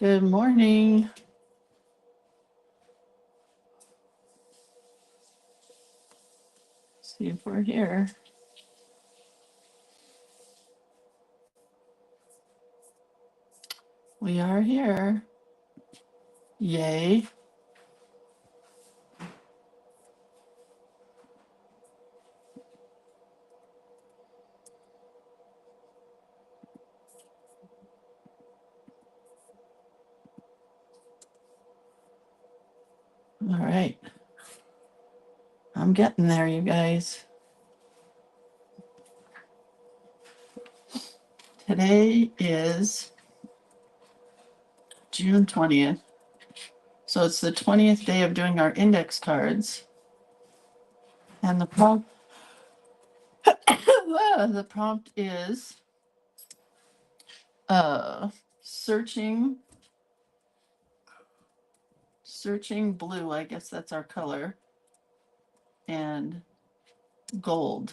Good morning. See if we're here. We are here. Yay. All right. I'm getting there, you guys. Today is June 20th. So it's the 20th day of doing our index cards. And the prompt the prompt is searching blue, I guess that's our color, and gold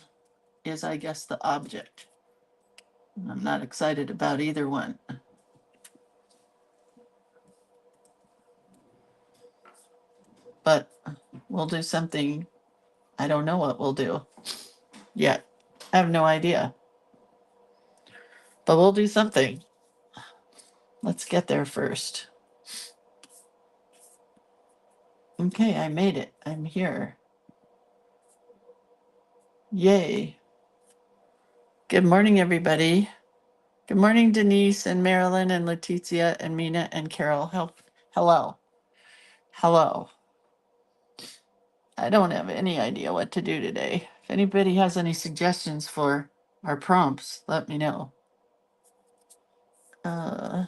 is, I guess, the object. I'm not excited about either one. But we'll do something. I don't know what we'll do yet. I have no idea. But we'll do something. Let's get there first. Okay, I made it. I'm here. Yay. Good morning, everybody. Good morning, Denise and Marilyn and Leticia and Mina and Carol. Hello. Hello. I don't have any idea what to do today. If anybody has any suggestions for our prompts, let me know. I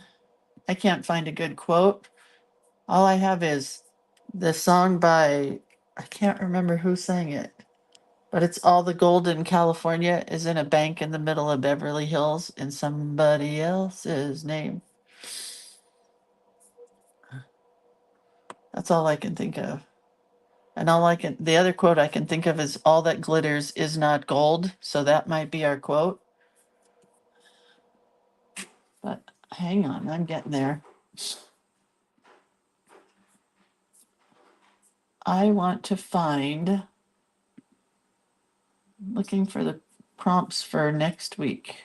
can't find a good quote. All I have is the song by, I can't remember who sang it, but it's All the Gold in California is in a bank in the middle of Beverly Hills in somebody else's name. That's all I can think of. And the other quote I can think of is all that glitters is not gold. So that might be our quote. But hang on, I'm getting there. I want to find, looking for the prompts for next week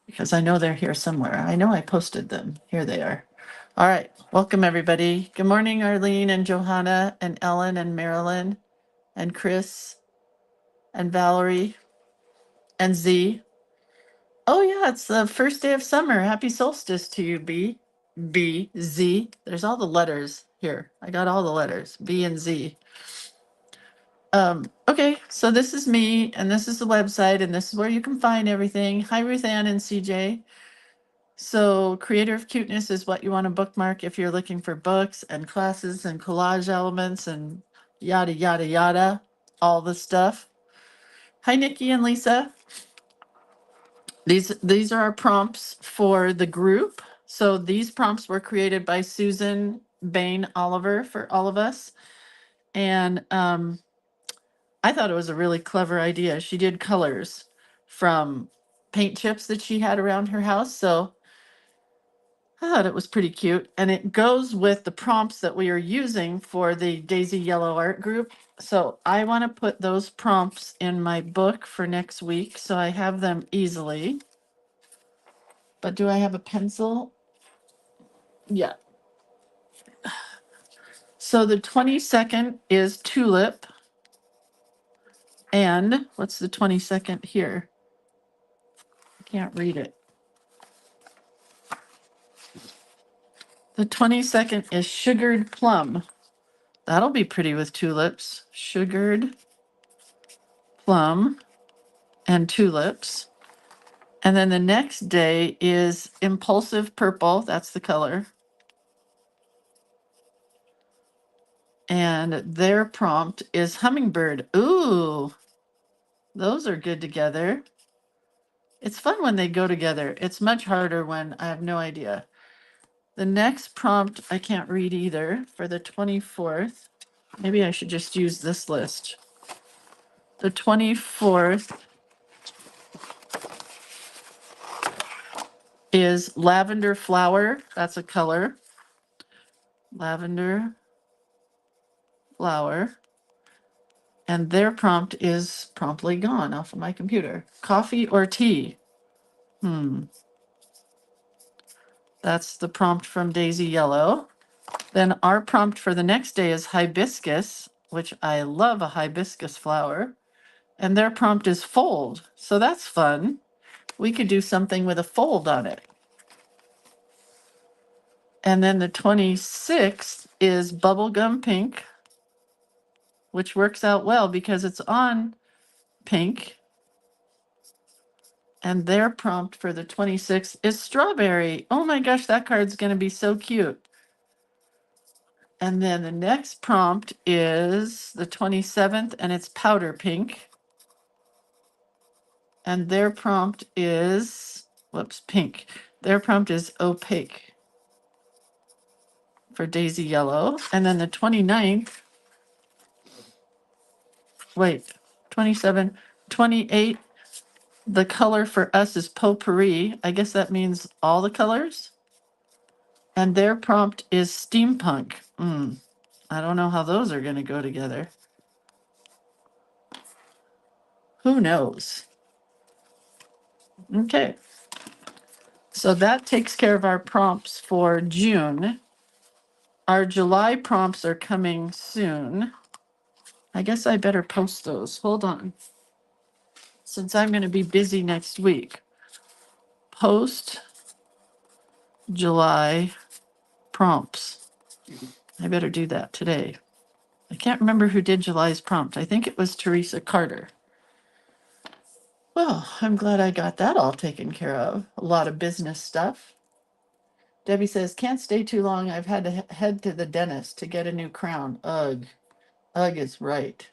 because I know they're here somewhere. I know I posted them. Here they are. All right. Welcome, everybody. Good morning, Arlene and Johanna and Ellen and Marilyn and Chris and Valerie and Z. Oh, yeah, it's the first day of summer. Happy solstice to you, Z. There's all the letters here. I got all the letters, B and Z. Okay, so this is me, and this is the website, and this is where you can find everything. Hi, Ruth Ann and CJ. So Creator of Cuteness is what you want to bookmark if you're looking for books and classes and collage elements and yada, yada, yada, all the stuff. Hi, Nikki and Lisa. These are our prompts for the group. So these prompts were created by Susan Bain Oliver for all of us. And I thought it was a really clever idea. She did colors from paint chips that she had around her house. So I thought it was pretty cute. And it goes with the prompts that we are using for the Daisy Yellow Art Group. So I want to put those prompts in my book for next week so I have them easily. But do I have a pencil? Yeah. So the 22nd is tulip. And what's the 22nd here? I can't read it. The 22nd is sugared plum. That'll be pretty with tulips. Sugared plum and tulips. And then the next day is impulsive purple. That's the color. And their prompt is hummingbird. Ooh, those are good together. It's fun when they go together. It's much harder when I have no idea. The next prompt I can't read either for the 24th. Maybe I should just use this list. The 24th is lavender flower. That's a color. Lavender flower. And their prompt is promptly gone off of my computer. Coffee or tea? That's the prompt from Daisy Yellow. Then our prompt for the next day is hibiscus, which I love a hibiscus flower. And their prompt is fold. So that's fun. We could do something with a fold on it. And then the 26th is bubblegum pink, which works out well because it's on pink. And their prompt for the 26th is strawberry. Oh my gosh, that card's going to be so cute. And then the next prompt is the 27th, and it's powder pink. And their prompt is, whoops, pink. Their prompt is opaque for Daisy Yellow. And then the 29th, wait, 27, 28, the color for us is potpourri. I guess that means all the colors. And their prompt is steampunk. I don't know how those are going to go together. Who knows? Okay. So that takes care of our prompts for June. Our July prompts are coming soon. I guess I better post those. Hold on. Since I'm going to be busy next week. Post July prompts. I better do that today. I can't remember who did July's prompt. I think it was Teresa Carter. Well, I'm glad I got that all taken care of. A lot of business stuff. Debbie says, can't stay too long. I've had to head to the dentist to get a new crown. Ugh. Ugh is right.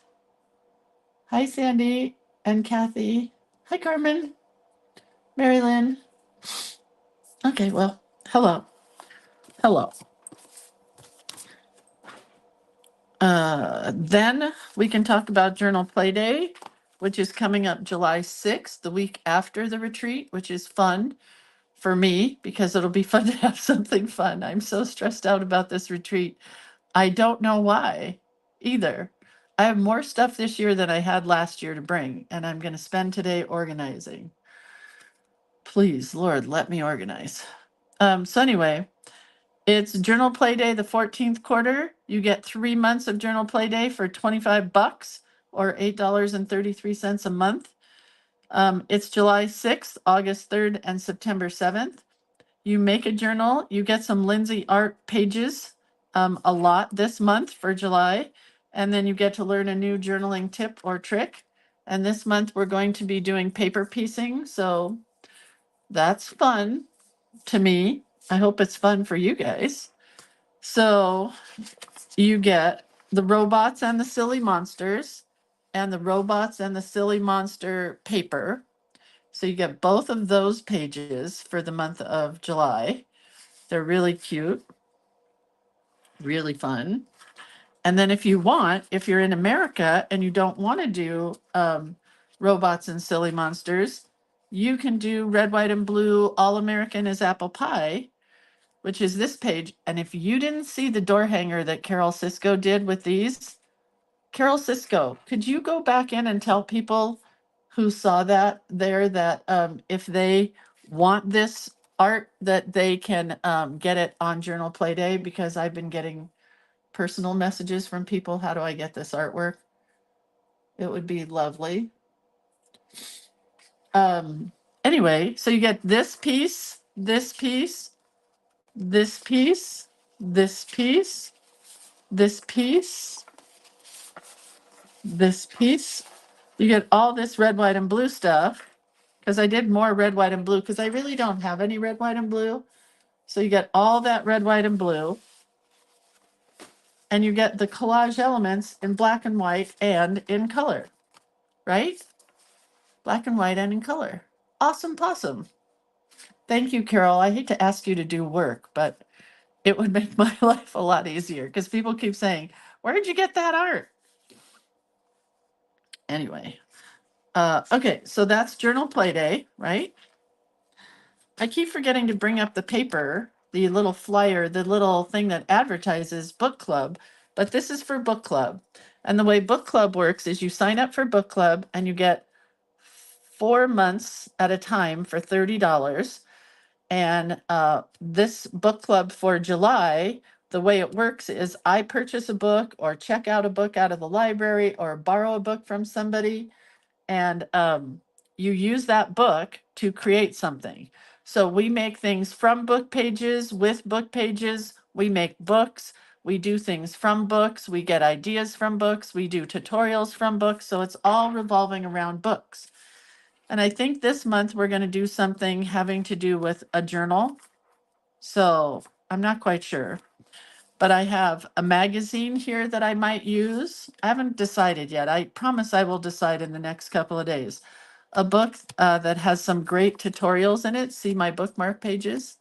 Hi, Sandy and Kathy. Hi, Carmen. Mary Lynn. Okay, well, hello. Hello. Then we can talk about Journal Play Day, which is coming up July 6th, the week after the retreat, which is fun for me because it'll be fun to have something fun. I'm so stressed out about this retreat. I don't know why either. I have more stuff this year than I had last year to bring, and I'm going to spend today organizing. Please, Lord, let me organize. So anyway, it's Journal Play Day, the 14th quarter. You get 3 months of Journal Play Day for $25 or $8.33 a month. It's July 6th, August 3rd, and September 7th. You make a journal, you get some Lindsay art pages, a lot this month for July, and then you get to learn a new journaling tip or trick. And this month we're going to be doing paper piecing, so that's fun to me. I hope it's fun for you guys. So you get the robots and the silly monsters and the robots and the silly monster paper. So you get both of those pages for the month of July. They're really cute, really fun. And then if you want, if you're in America and you don't want to do robots and silly monsters, you can do red, white, and blue, all American is apple pie, which is this page. And if you didn't see the door hanger that Carol Cisco did with these, Carol Cisco, could you go back in and tell people who saw that there that if they want this art that they can get it on Journal Play Day, because I've been getting personal messages from people. How do I get this artwork? It would be lovely. Anyway, so you get this piece, this piece, this piece, this piece, this piece, this piece. You get all this red, white, and blue stuff, because I did more red, white, and blue because I really don't have any red, white, and blue. So you get all that red, white, and blue. And you get the collage elements in black and white and in color, right? Black and white and in color. Awesome possum. Thank you, Carol. I hate to ask you to do work, but it would make my life a lot easier because people keep saying, where did you get that art? Anyway, okay, so that's Journal Play Day, right? I keep forgetting to bring up the paper, the little flyer, the little thing that advertises book club, but this is for book club. And the way book club works is you sign up for book club and you get 4 months at a time for $30. And this book club for July, the way it works is I purchase a book or check out a book out of the library or borrow a book from somebody. And you use that book to create something. So we make things from book pages, with book pages. We make books. We do things from books. We get ideas from books. We do tutorials from books. So it's all revolving around books. And I think this month we're going to do something having to do with a journal. So I'm not quite sure. But I have a magazine here that I might use. I haven't decided yet. I promise I will decide in the next couple of days. A book that has some great tutorials in it. See my bookmark pages.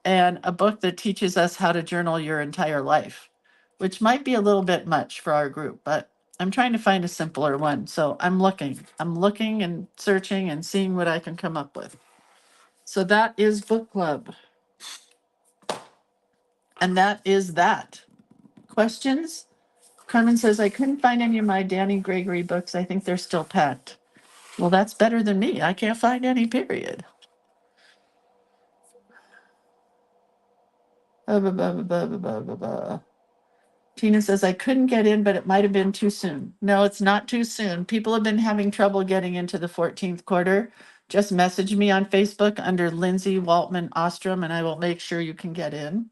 And a book that teaches us how to journal your entire life, which might be a little bit much for our group, but I'm trying to find a simpler one. So I'm looking and searching and seeing what I can come up with. So that is book club. And that is that. Questions? Carmen says, I couldn't find any of my Danny Gregory books. I think they're still packed. Well, that's better than me. I can't find any, period. Tina says, I couldn't get in, but it might have been too soon. No, it's not too soon. People have been having trouble getting into the 14th quarter. Just message me on Facebook under Lindsay Ostrom, and I will make sure you can get in.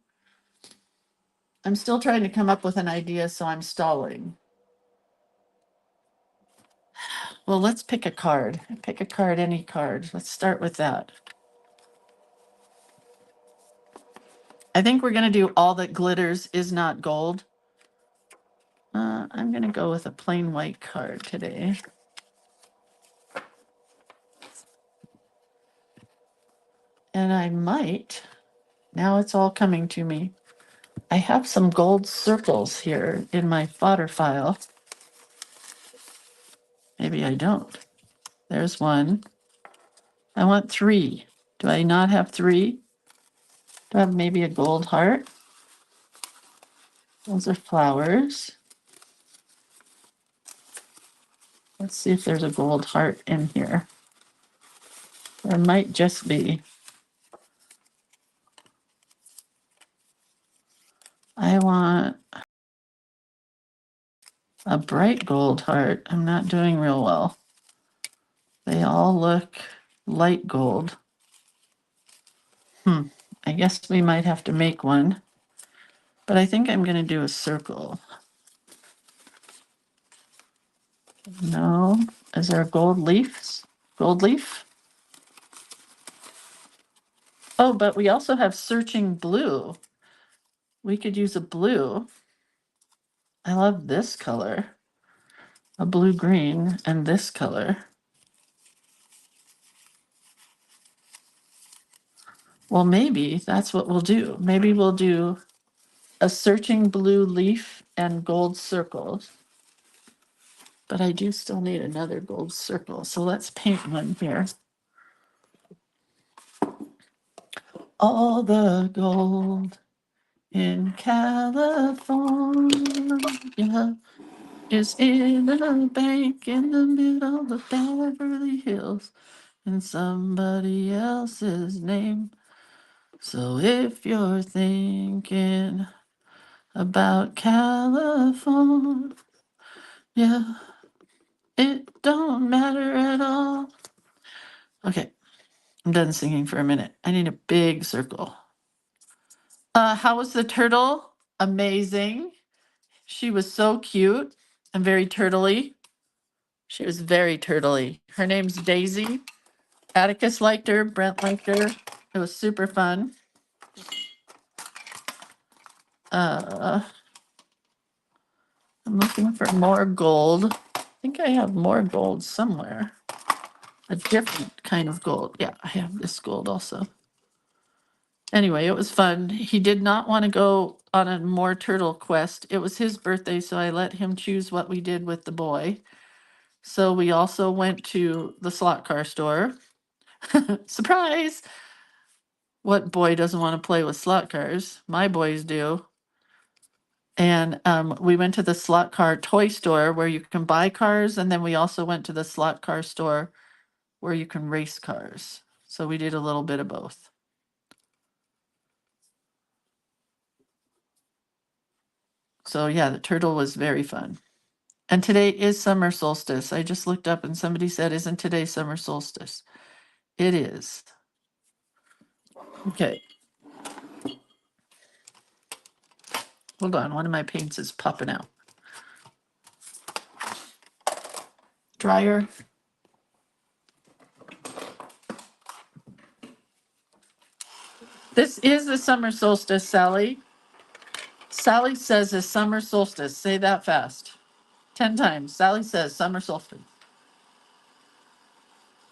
I'm still trying to come up with an idea, so I'm stalling. Well, let's pick a card. Pick a card, any card. Let's start with that. I think we're going to do All That Glitters Is Not Gold. I'm going to go with a plain white card today. And I might, now it's all coming to me. I have some gold circles here in my fodder file. Maybe I don't. There's one. I want 3. Do I not have 3? Do I have maybe a gold heart? Those are flowers. Let's see if there's a gold heart in here. There might just be. I want a bright gold heart. I'm not doing real well. They all look light gold. I guess we might have to make one. But I think I'm going to do a circle. No. Is there gold leaves? Gold leaf? Oh, but we also have searching blue. We could use a blue. I love this color. A blue-green and this color. Well, maybe that's what we'll do. Maybe we'll do a searching blue leaf and gold circles. But I do still need another gold circle. So let's paint one here. All the gold in California is in a bank in the middle of Beverly Hills in somebody else's name. So if you're thinking about California, it don't matter at all. Okay, I'm done singing for a minute. I need a big circle. How was the turtle? Amazing. She was so cute and very turtly. She was very turtly. Her name's Daisy. Atticus liked her. Brent liked her. It was super fun. I'm looking for more gold. I think I have more gold somewhere. A different kind of gold. Yeah, I have this gold also. Anyway, it was fun. He did not want to go on a more turtle quest. It was his birthday, so I let him choose what we did with the boy. So we also went to the slot car store. Surprise! What boy doesn't want to play with slot cars? My boys do. And we went to the slot car toy store where you can buy cars, and then we also went to the slot car store where you can race cars. So we did a little bit of both. So yeah, the turtle was very fun. And today is summer solstice. I just looked up and somebody said, "Isn't today summer solstice?" It is. Okay. Hold on, one of my paints is popping out. Dryer. This is the summer solstice, Sally. Sally says it's summer solstice. Say that fast. 10 times. Sally says summer solstice.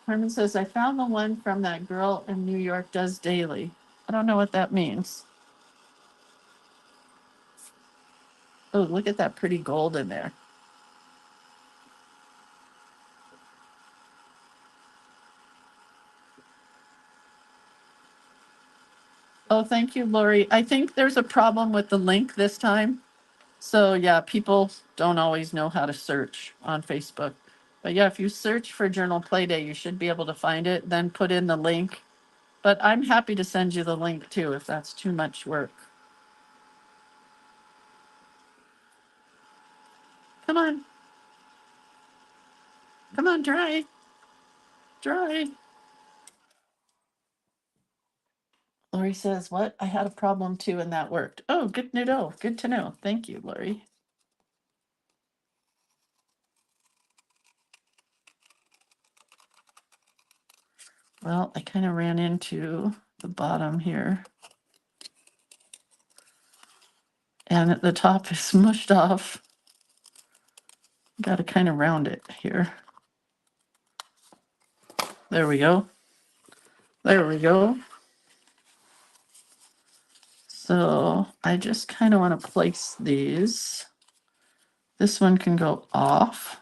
Herman says, I found the one from that girl in New York does daily. I don't know what that means. Oh, look at that pretty gold in there. Oh, thank you, Lori. I think there's a problem with the link this time. So yeah, people don't always know how to search on Facebook. But yeah, if you search for Journal Playday, you should be able to find it, then put in the link. But I'm happy to send you the link too if that's too much work. Come on. Come on, dry. Dry. Lori says, what? I had a problem too and that worked. Oh, good to know. Good to know. Thank you, Lori. Well, I kind of ran into the bottom here. And at the top is smushed off. Got to kind of round it here. There we go. There we go. So I just kind of want to place these. This one can go off.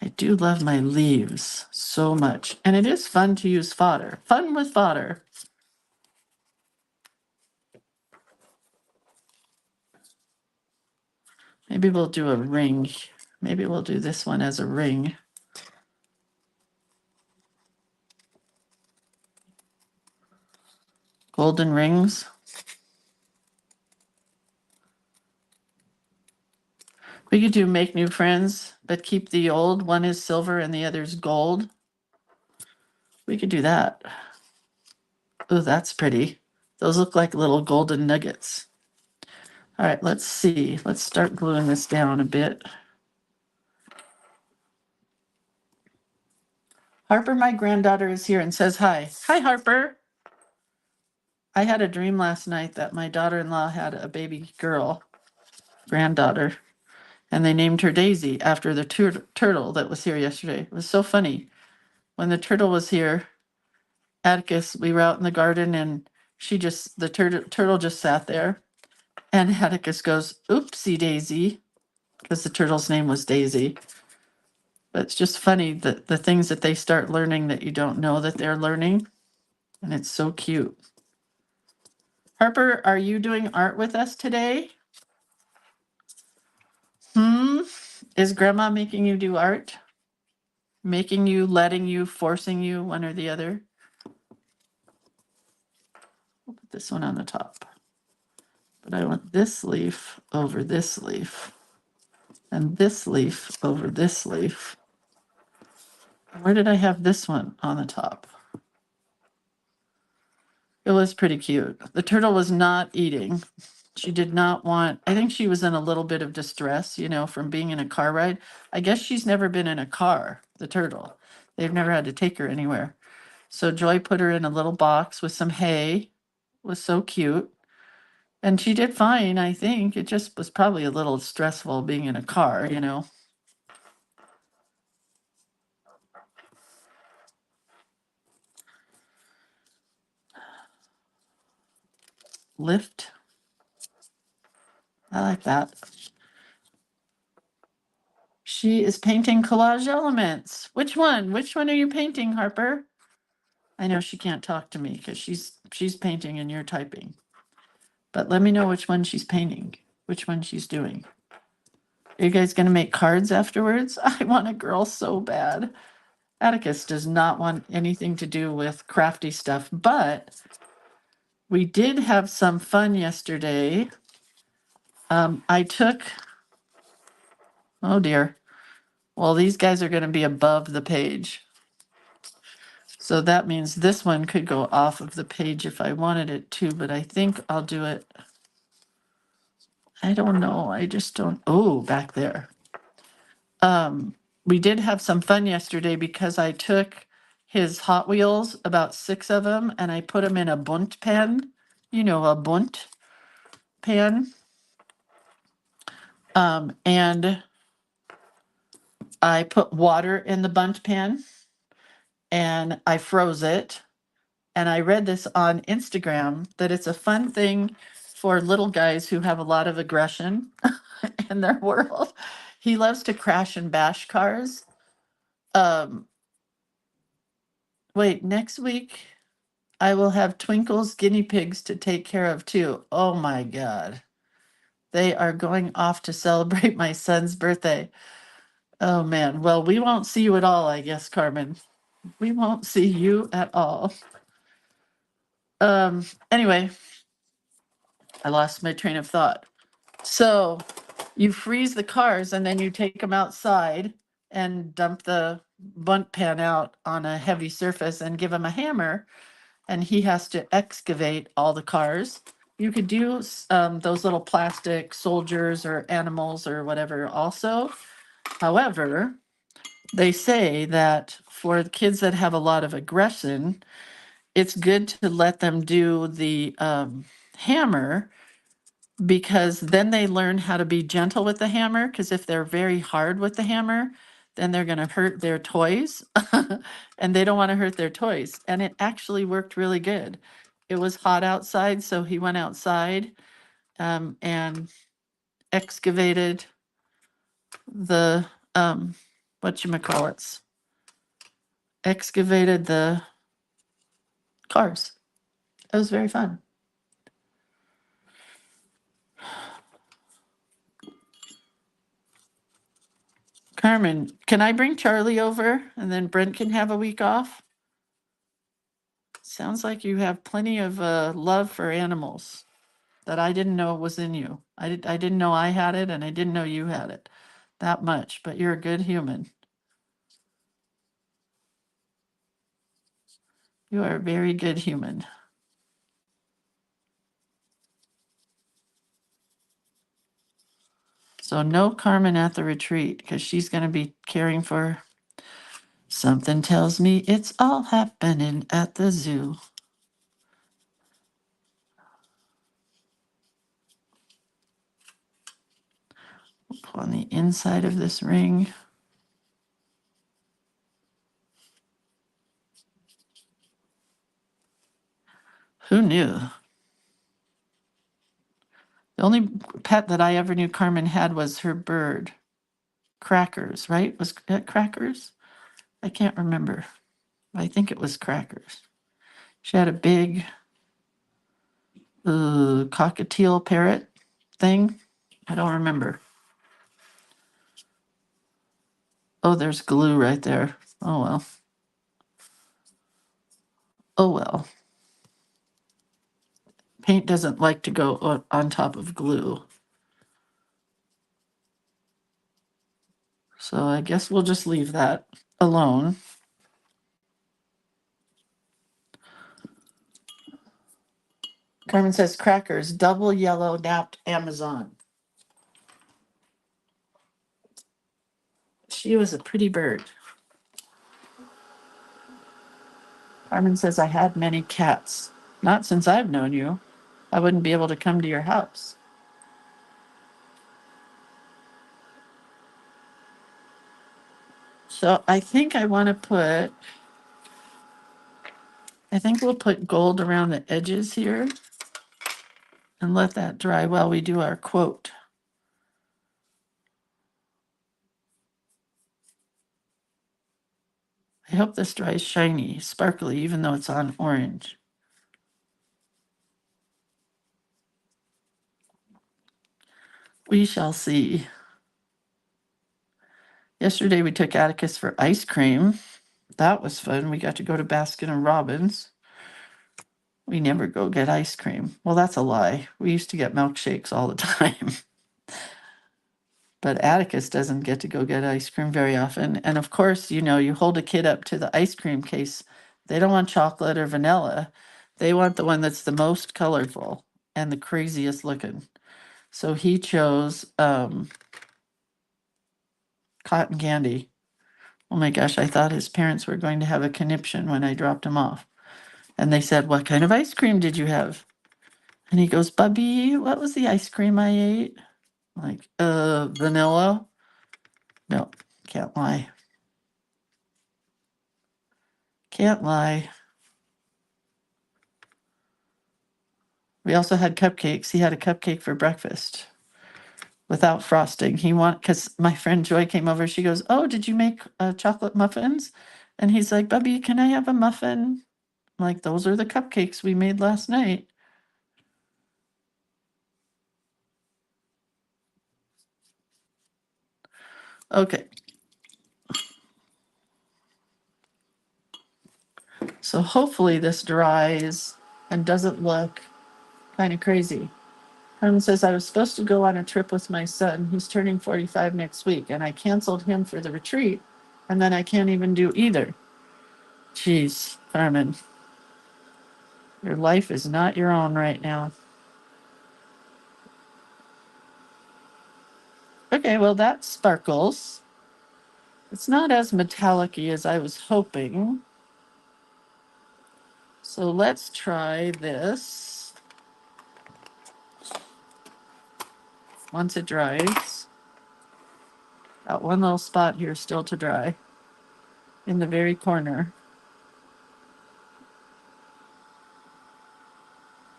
I do love my leaves so much. And it is fun to use fodder. Fun with fodder. Maybe we'll do a ring. Maybe we'll do this one as a ring. Golden rings. We could do make new friends, but keep the old. One is silver and the other's gold. We could do that. Oh, that's pretty. Those look like little golden nuggets. All right, let's see. Let's start gluing this down a bit. Harper, my granddaughter, is here and says hi. Hi, Harper. I had a dream last night that my daughter-in-law had a baby girl, granddaughter, and they named her Daisy after the turtle that was here yesterday. It was so funny. When the turtle was here, Atticus, we were out in the garden and the turtle just sat there. And Atticus goes, oopsie daisy, because the turtle's name was Daisy. But it's just funny that the things that they start learning that you don't know that they're learning. And it's so cute. Harper, are you doing art with us today? Is grandma making you do art? Making you, letting you, forcing you, one or the other? We'll put this one on the top. But I want this leaf over this leaf. And this leaf over this leaf. Where did I have this one on the top? It was pretty cute. The turtle was not eating. She did not want, I think she was in a little bit of distress, from being in a car ride. I guess she's never been in a car, the turtle. They've never had to take her anywhere. So Joy put her in a little box with some hay. It was so cute. And she did fine, I think. It just was probably a little stressful being in a car. Lift. I like that. She is painting collage elements. Which one? Which one are you painting, Harper? I know she can't talk to me because she's painting and you're typing. But let me know which one she's painting, which one she's doing. Are you guys going to make cards afterwards? I want a girl so bad. Atticus does not want anything to do with crafty stuff, but we did have some fun yesterday. I took, oh dear. Well, these guys are going to be above the page. So that means this one could go off of the page if I wanted it to, but I think I'll do it. I don't know. I just don't. Oh, back there. We did have some fun yesterday because I took his Hot Wheels, about 6 of them, and I put them in a bunt pan. You know, a bunt pan. And I put water in the bunt pan and I froze it. And I read this on Instagram that it's a fun thing for little guys who have a lot of aggression in their world. He loves to crash and bash cars. Um, wait, next week I will have Twinkle's guinea pigs to take care of too. Oh my God. They are going off to celebrate my son's birthday. Oh man. Well, we won't see you at all, I guess, Carmen. We won't see you at all. Anyway, I lost my train of thought. So you freeze the cars and then you take them outside and dump the bunt pan out on a heavy surface and give him a hammer, and he has to excavate all the cars. You could do those little plastic soldiers or animals or whatever also. However, they say that for the kids that have a lot of aggression, it's good to let them do the hammer, because then they learn how to be gentle with the hammer. Because if they're very hard with the hammer, then they're going to hurt their toys and they don't want to hurt their toys. And it actually worked really good. It was hot outside, so he went outside and excavated the whatchamacallits, excavated the cars. It was very fun. Carmen, can I bring Charlie over and then Brent can have a week off? Sounds like you have plenty of love for animals that I didn't know was in you. I didn't know I had it, and I didn't know you had it that much, but you're a good human. You are a very good human. So no Carmen at the retreat because she's going to be caring for. Something tells me it's all happening at the zoo. On the inside of this ring. Who knew? The only pet that I ever knew Carmen had was her bird. Crackers, right? Was it Crackers? I can't remember. I think it was Crackers. She had a big cockatiel parrot thing. I don't remember. Oh, there's glue right there. Oh well. Oh well. Paint doesn't like to go on top of glue. So I guess we'll just leave that alone. Carmen says Crackers, double yellow napped Amazon. She was a pretty bird. Carmen says I had many cats. Not since I've known you. I wouldn't be able to come to your house. So I think I want to put, I think we'll put gold around the edges here and let that dry while we do our quote. I hope this dries shiny, sparkly, even though it's on orange. We shall see. Yesterday we took Atticus for ice cream. That was fun. We got to go to Baskin and Robbins. We never go get ice cream. Well, that's a lie. We used to get milkshakes all the time. But Atticus doesn't get to go get ice cream very often. And of course, you hold a kid up to the ice cream case. They don't want chocolate or vanilla. They want the one that's the most colorful and the craziest looking. So he chose cotton candy. Oh my gosh, I thought his parents were going to have a conniption when I dropped him off. And they said, "What kind of ice cream did you have?" And he goes, "Bubby, what was the ice cream I ate?" I'm like, vanilla? No, can't lie. Can't lie. We also had cupcakes. He had a cupcake for breakfast without frosting. Because my friend Joy came over. She goes, "Oh, did you make chocolate muffins?" And he's like, "Bubby, can I have a muffin?" I'm like, "Those are the cupcakes we made last night." Okay. So hopefully this dries and doesn't look kind of crazy. Herman says, "I was supposed to go on a trip with my son. He's turning 45 next week, and I canceled him for the retreat, and then I can't even do either." Jeez, Herman, your life is not your own right now. Okay, well, that sparkles. It's not as metallic-y as I was hoping. So let's try this. Once it dries. Got one little spot here still to dry in the very corner.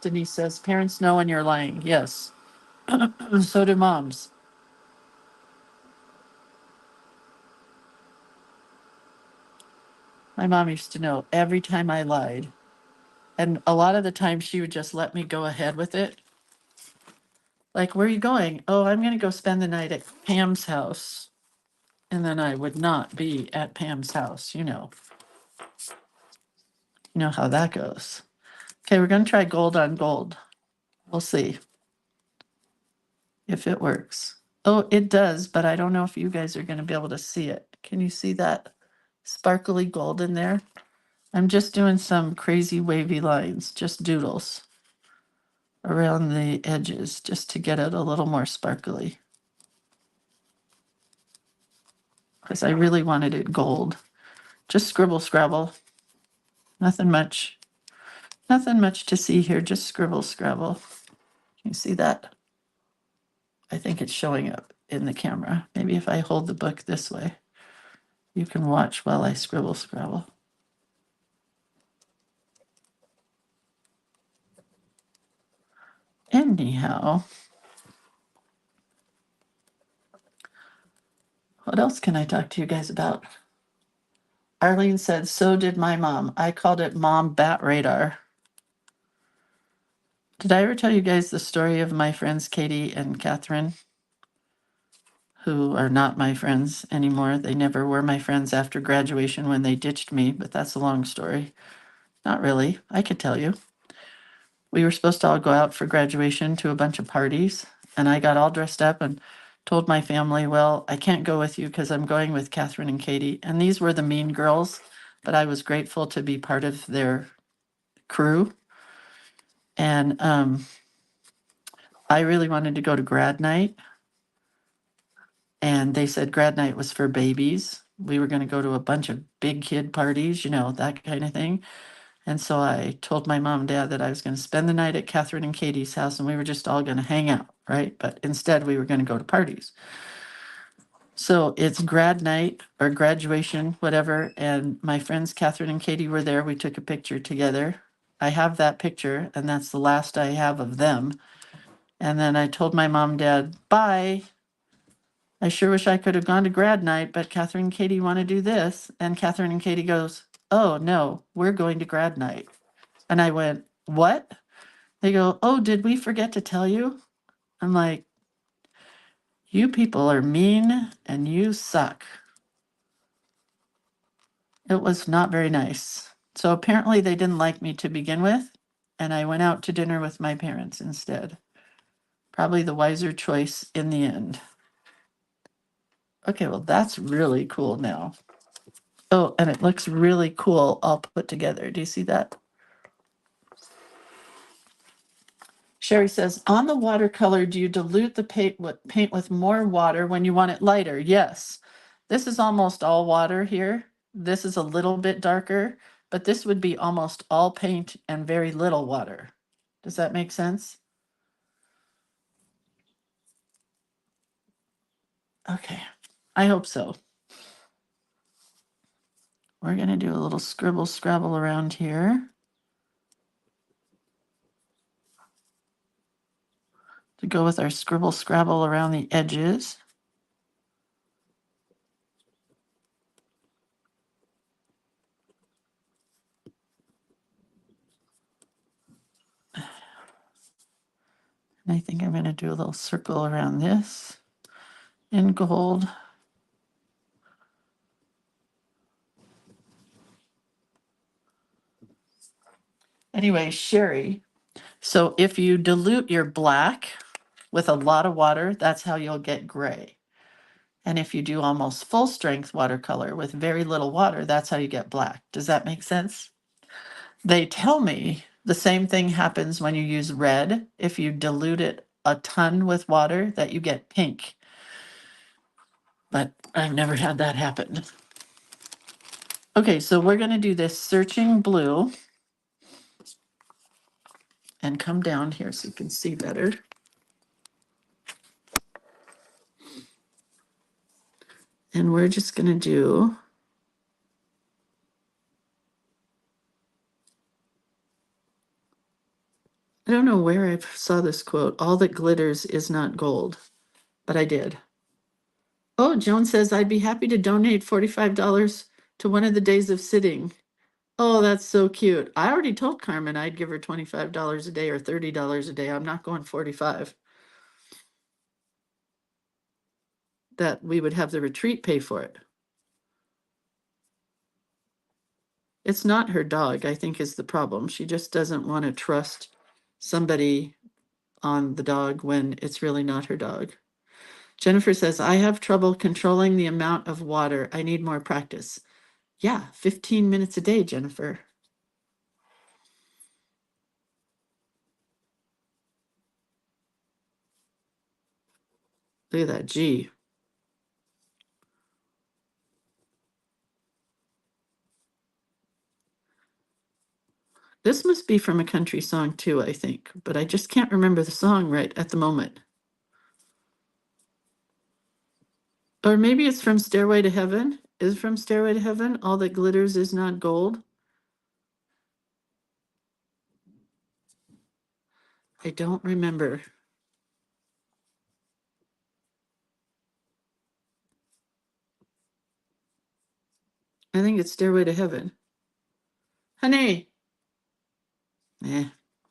Denise says, "Parents know when you're lying." Yes. So do moms. My mom used to know every time I lied. And a lot of the time she would just let me go ahead with it. Like, "Where are you going?" "Oh, I'm going to go spend the night at Pam's house." And then I would not be at Pam's house. You know how that goes. Okay, we're going to try gold on gold. We'll see if it works. Oh, it does, but I don't know if you guys are going to be able to see it. Can you see that sparkly gold in there? I'm just doing some crazy wavy lines, just doodles around the edges, just to get it a little more sparkly. Because I really wanted it gold. Just scribble scrabble. Nothing much. Nothing much to see here, just scribble scrabble. Can you see that? I think it's showing up in the camera. Maybe if I hold the book this way, you can watch while I scribble scrabble. Anyhow, what else can I talk to you guys about? Arlene said, "So did my mom. I called it Mom Bat Radar." Did I ever tell you guys the story of my friends Katie and Catherine, who are not my friends anymore? They never were my friends after graduation when they ditched me, but that's a long story. Not really. I could tell you. We were supposed to all go out for graduation to a bunch of parties, and I got all dressed up and told my family, "Well, I can't go with you because I'm going with Catherine and Katie." And these were the mean girls, but I was grateful to be part of their crew. And I really wanted to go to grad night, and they said grad night was for babies. We were going to go to a bunch of big kid parties, that kind of thing. And so I told my mom and dad that I was going to spend the night at Catherine and Katie's house, and we were just all going to hang out, right? But instead, we were going to go to parties. So it's grad night or graduation, whatever. And my friends Catherine and Katie were there. We took a picture together. I have that picture, and that's the last I have of them. And then I told my mom and dad, "Bye." I sure wish I could have gone to grad night, but Catherine and Katie want to do this. And Catherine and Katie goes, oh, no, we're going to grad night. And I went, what? They go, oh, did we forget to tell you? I'm like, you people are mean and you suck. It was not very nice. So apparently they didn't like me to begin with. And I went out to dinner with my parents instead. Probably the wiser choice in the end. Okay, well, that's really cool now. Oh, and it looks really cool all put together. Do you see that? Sherry says, on the watercolor, do you dilute the paint with more water when you want it lighter? Yes. This is almost all water here. This is a little bit darker, but this would be almost all paint and very little water. Does that make sense? Okay, I hope so. We're going to do a little scribble scrabble around here to go with our scribble scrabble around the edges. And I think I'm going to do a little circle around this in gold. Anyway, Sherry, so if you dilute your black with a lot of water, that's how you'll get gray. And if you do almost full strength watercolor with very little water, that's how you get black. Does that make sense? They tell me the same thing happens when you use red. If you dilute it a ton with water, that you get pink. But I've never had that happen. Okay, so we're going to do this searching blue and come down here so you can see better. And we're just going to do I don't know where I saw this quote, all that glitters is not gold, but I did. Oh, Joan says, I'd be happy to donate $45 to one of the days of sitting. Oh, that's so cute. I already told Carmen I'd give her $25 a day or $30 a day. I'm not going 45. That we would have the retreat pay for it. It's not her dog, I think, is the problem. She just doesn't want to trust somebody on the dog when it's really not her dog. Jennifer says, I have trouble controlling the amount of water. I need more practice. Yeah, 15 minutes a day, Jennifer. Look at that G. This must be from a country song too, I think, but I just can't remember the song right at the moment. Or maybe it's from Stairway to Heaven. Is it from Stairway to Heaven? All that glitters is not gold. I don't remember. I think it's Stairway to Heaven. Honey.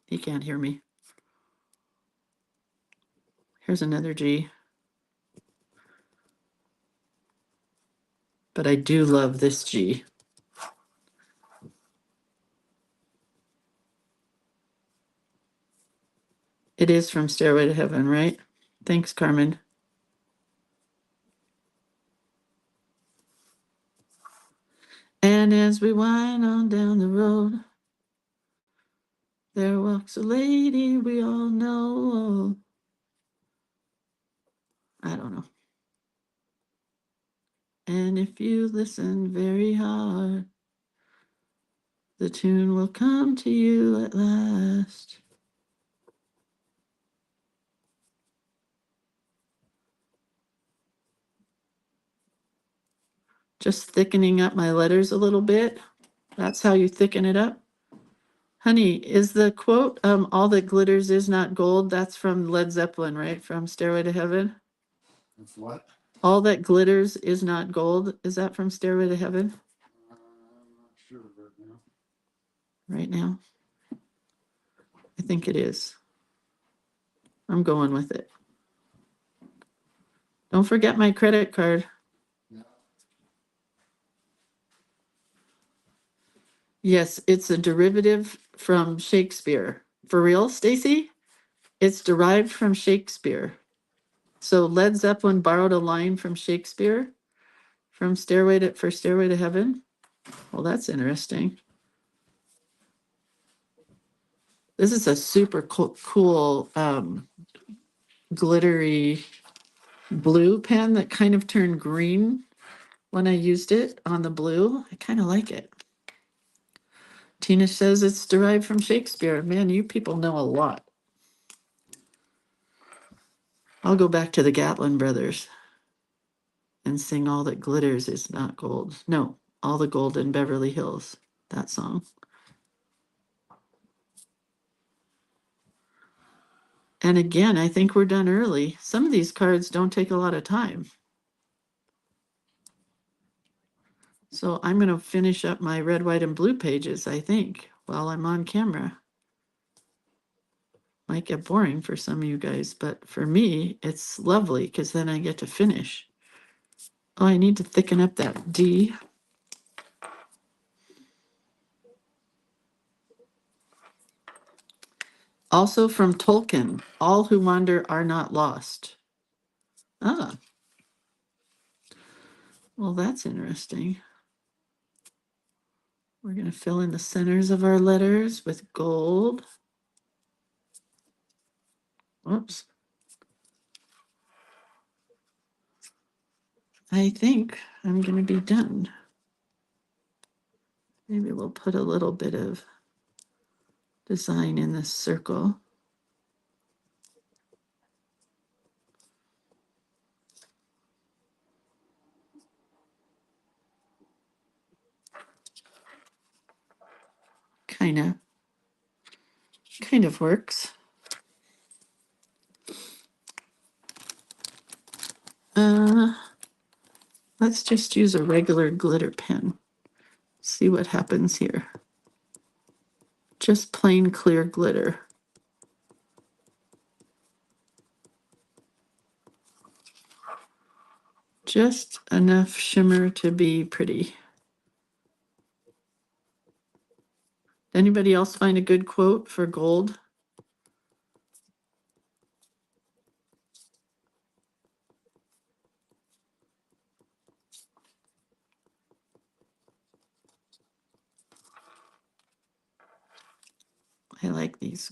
He can't hear me. Here's another G. But I do love this G. It is from Stairway to Heaven, right? Thanks, Carmen. And as we wind on down the road, there walks a lady we all know. I don't know. And if you listen very hard, the tune will come to you at last. Just thickening up my letters a little bit. That's how you thicken it up. Honey, is the quote, all that glitters is not gold? That's from Led Zeppelin, right? From Stairway to Heaven? It's what? All that glitters is not gold. Is that from Stairway to Heaven? I'm not sure right now. Right now? I think it is. I'm going with it. Don't forget my credit card. Yeah. Yes, it's a derivative from Shakespeare. For real, Stacy? It's derived from Shakespeare. So Led Zeppelin borrowed a line from Shakespeare from Stairway to Heaven. Well, that's interesting. This is a super cool glittery blue pen that kind of turned green when I used it on the blue. I kind of like it. Tina says it's derived from Shakespeare. Man, you people know a lot. I'll go back to the Gatlin brothers and sing All That Glitters Is Not Gold. No, All the Gold in Beverly Hills. That song. And again, I think we're done early. Some of these cards don't take a lot of time. So I'm going to finish up my red, white, and blue pages, I think, while I'm on camera. Might get boring for some of you guys, but for me, it's lovely because then I get to finish. Oh, I need to thicken up that D. Also from Tolkien, all who wander are not lost. Ah, well, that's interesting. We're going to fill in the centers of our letters with gold. Whoops. I think I'm going to be done. Maybe we'll put a little bit of design in this circle. Kind of works. Let's just use a regular glitter pen. See what happens here. Just plain clear glitter. Just enough shimmer to be pretty. Anybody else find a good quote for gold? I like these.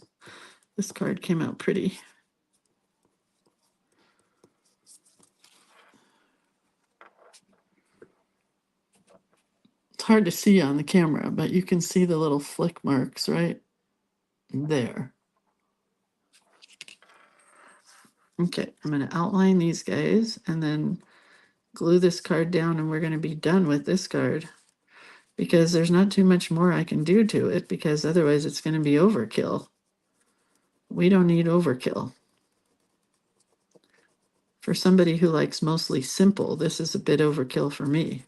This card came out pretty. It's hard to see on the camera, but you can see the little flick marks right there. Okay, I'm going to outline these guys and then glue this card down, and we're going to be done with this card because there's not too much more I can do to it because otherwise it's going to be overkill. We don't need overkill. For somebody who likes mostly simple, this is a bit overkill for me.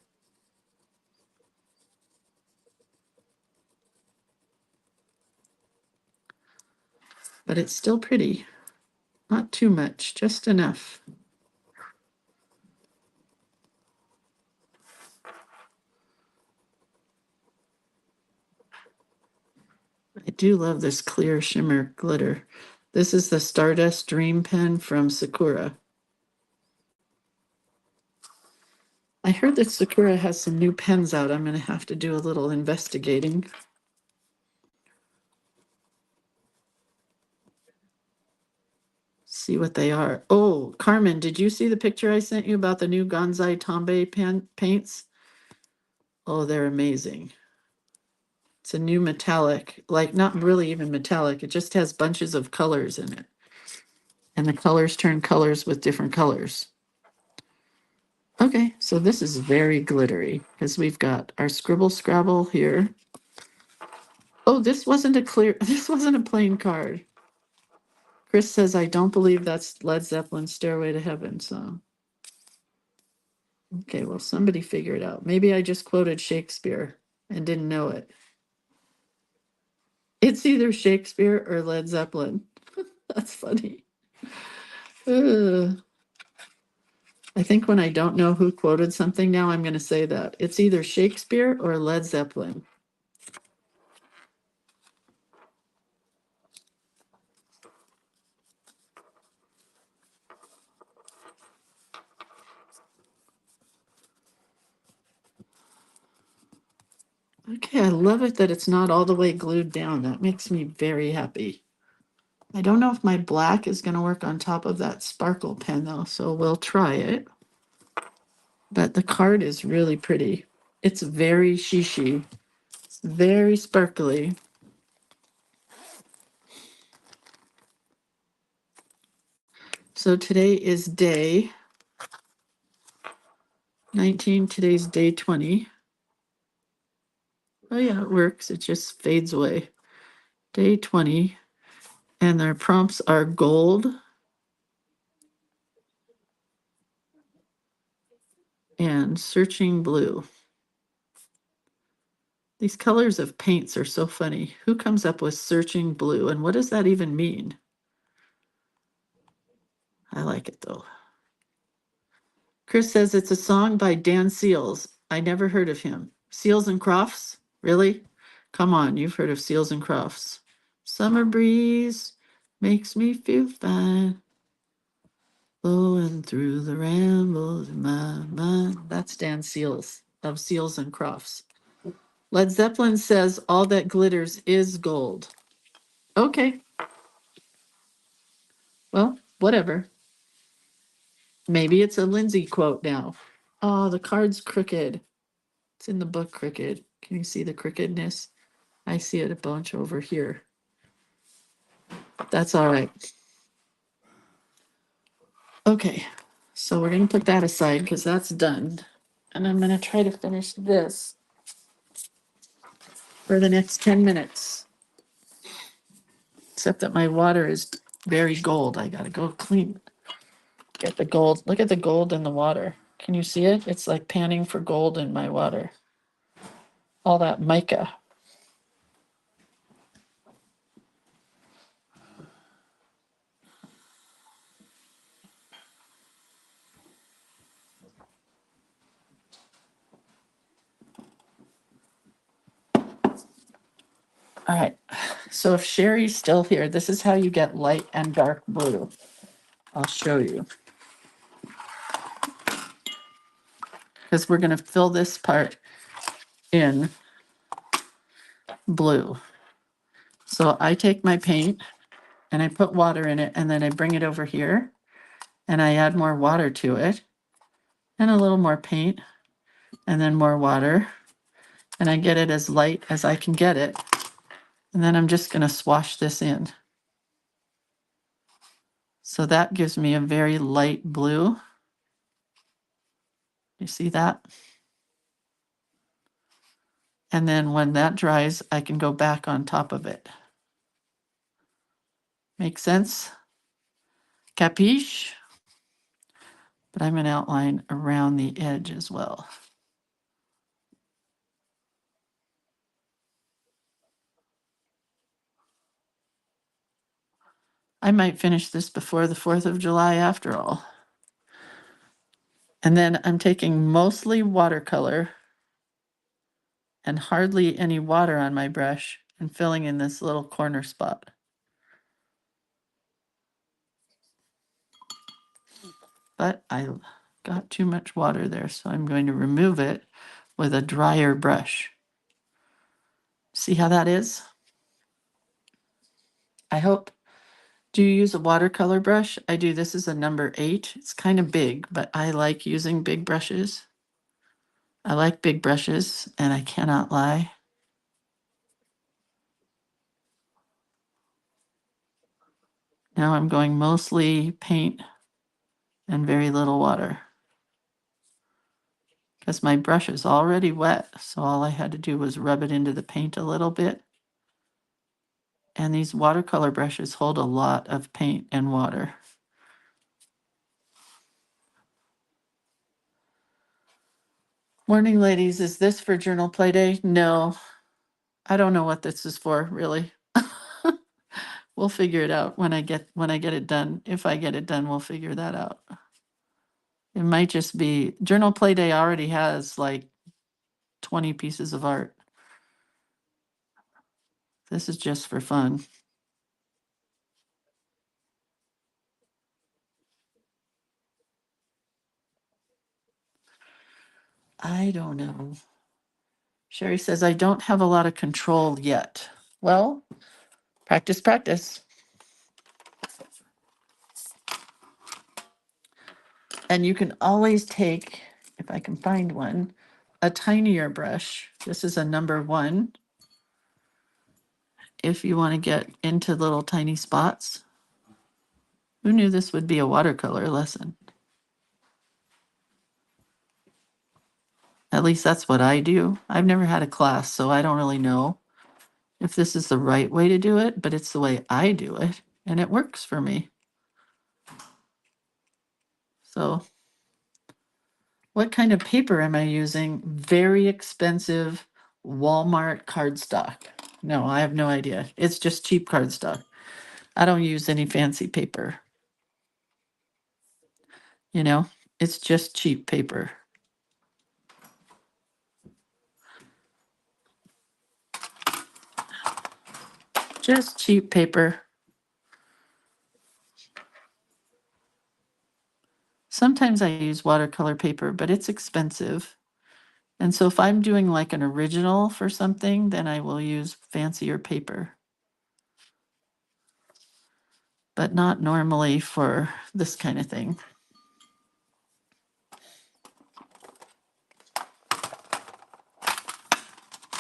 But it's still pretty. Not too much, just enough. I do love this clear shimmer glitter. This is the Stardust Dream Pen from Sakura. I heard that Sakura has some new pens out. I'm going to have to do a little investigating. See what they are. Oh, Carmen, did you see the picture I sent you about the new Gonzai Tombe paints? Oh, they're amazing. It's a new metallic, like not really even metallic. It just has bunches of colors in it. And the colors turn colors with different colors. Okay, so this is very glittery because we've got our scribble scrabble here. Oh, this wasn't a plain card. Chris says, I don't believe that's Led Zeppelin's Stairway to Heaven song. Okay, well, somebody figure it out. Maybe I just quoted Shakespeare and didn't know it. It's either Shakespeare or Led Zeppelin. That's funny. Ugh. I think when I don't know who quoted something now, I'm going to say that. It's either Shakespeare or Led Zeppelin. Okay, I love it that it's not all the way glued down. That makes me very happy. I don't know if my black is going to work on top of that sparkle pen though, so we'll try it. But the card is really pretty. It's very shishi. It's very sparkly. So today is day 19. Today's day 20. Oh yeah, it works. It just fades away. Day 20. And their prompts are gold and searching blue. These colors of paints are so funny. Who comes up with searching blue and what does that even mean? I like it though. Chris says it's a song by Dan Seals. I never heard of him. Seals and Crofts? Really? Come on, you've heard of Seals and Crofts. Summer breeze makes me feel fine. Blowing through the rambles in my mind. That's Dan Seals of Seals and Crofts. Led Zeppelin says all that glitters is gold. Okay, well, whatever. Maybe it's a Lindsay quote now. Oh, the card's crooked. It's in the book crooked. Can you see the crookedness? I see it a bunch over here. That's all right. Okay, so we're going to put that aside because that's done. And I'm going to try to finish this for the next 10 minutes. Except that my water is very gold. I got to go clean. Get the gold. Look at the gold in the water. Can you see it? It's like panning for gold in my water. All that mica. All right. So if Sherry's still here, this is how you get light and dark blue. I'll show you. Because we're going to fill this part in blue. So I take my paint and I put water in it and then I bring it over here and I add more water to it and a little more paint and then more water and I get it as light as I can get it. And then I'm just going to swash this in. So that gives me a very light blue. You see that? And then when that dries, I can go back on top of it. Make sense? Capiche? But I'm going to outline around the edge as well. I might finish this before the 4th of July after all. And then I'm taking mostly watercolor and hardly any water on my brush and filling in this little corner spot. But I got too much water there, so I'm going to remove it with a drier brush. See how that is? I hope. Do you use a watercolor brush? I do. This is a number 8. It's kind of big, but I like using big brushes. I like big brushes, and I cannot lie. Now I'm going mostly paint and very little water. Because my brush is already wet, so all I had to do was rub it into the paint a little bit. And these watercolor brushes hold a lot of paint and water. Morning, ladies. Is this for journal play day? No, I don't know what this is for, really. We'll figure it out when I get it done. If I get it done, we'll figure that out. It might just be journal play day already has like 20 pieces of art. This is just for fun. I don't know. Sherry says, I don't have a lot of control yet. Well, practice, practice. And you can always take, if I can find one, a tinier brush. This is a number 1. If you want to get into little tiny spots. Who knew this would be a watercolor lesson? At least that's what I do. I've never had a class, so I don't really know if this is the right way to do it, but it's the way I do it, and it works for me. So, what kind of paper am I using? Very expensive Walmart cardstock. No, I have no idea. It's just cheap cardstock. I don't use any fancy paper. You know, it's just cheap paper. Just cheap paper. Sometimes I use watercolor paper, but it's expensive. And so if I'm doing like an original for something, then I will use fancier paper. But not normally for this kind of thing.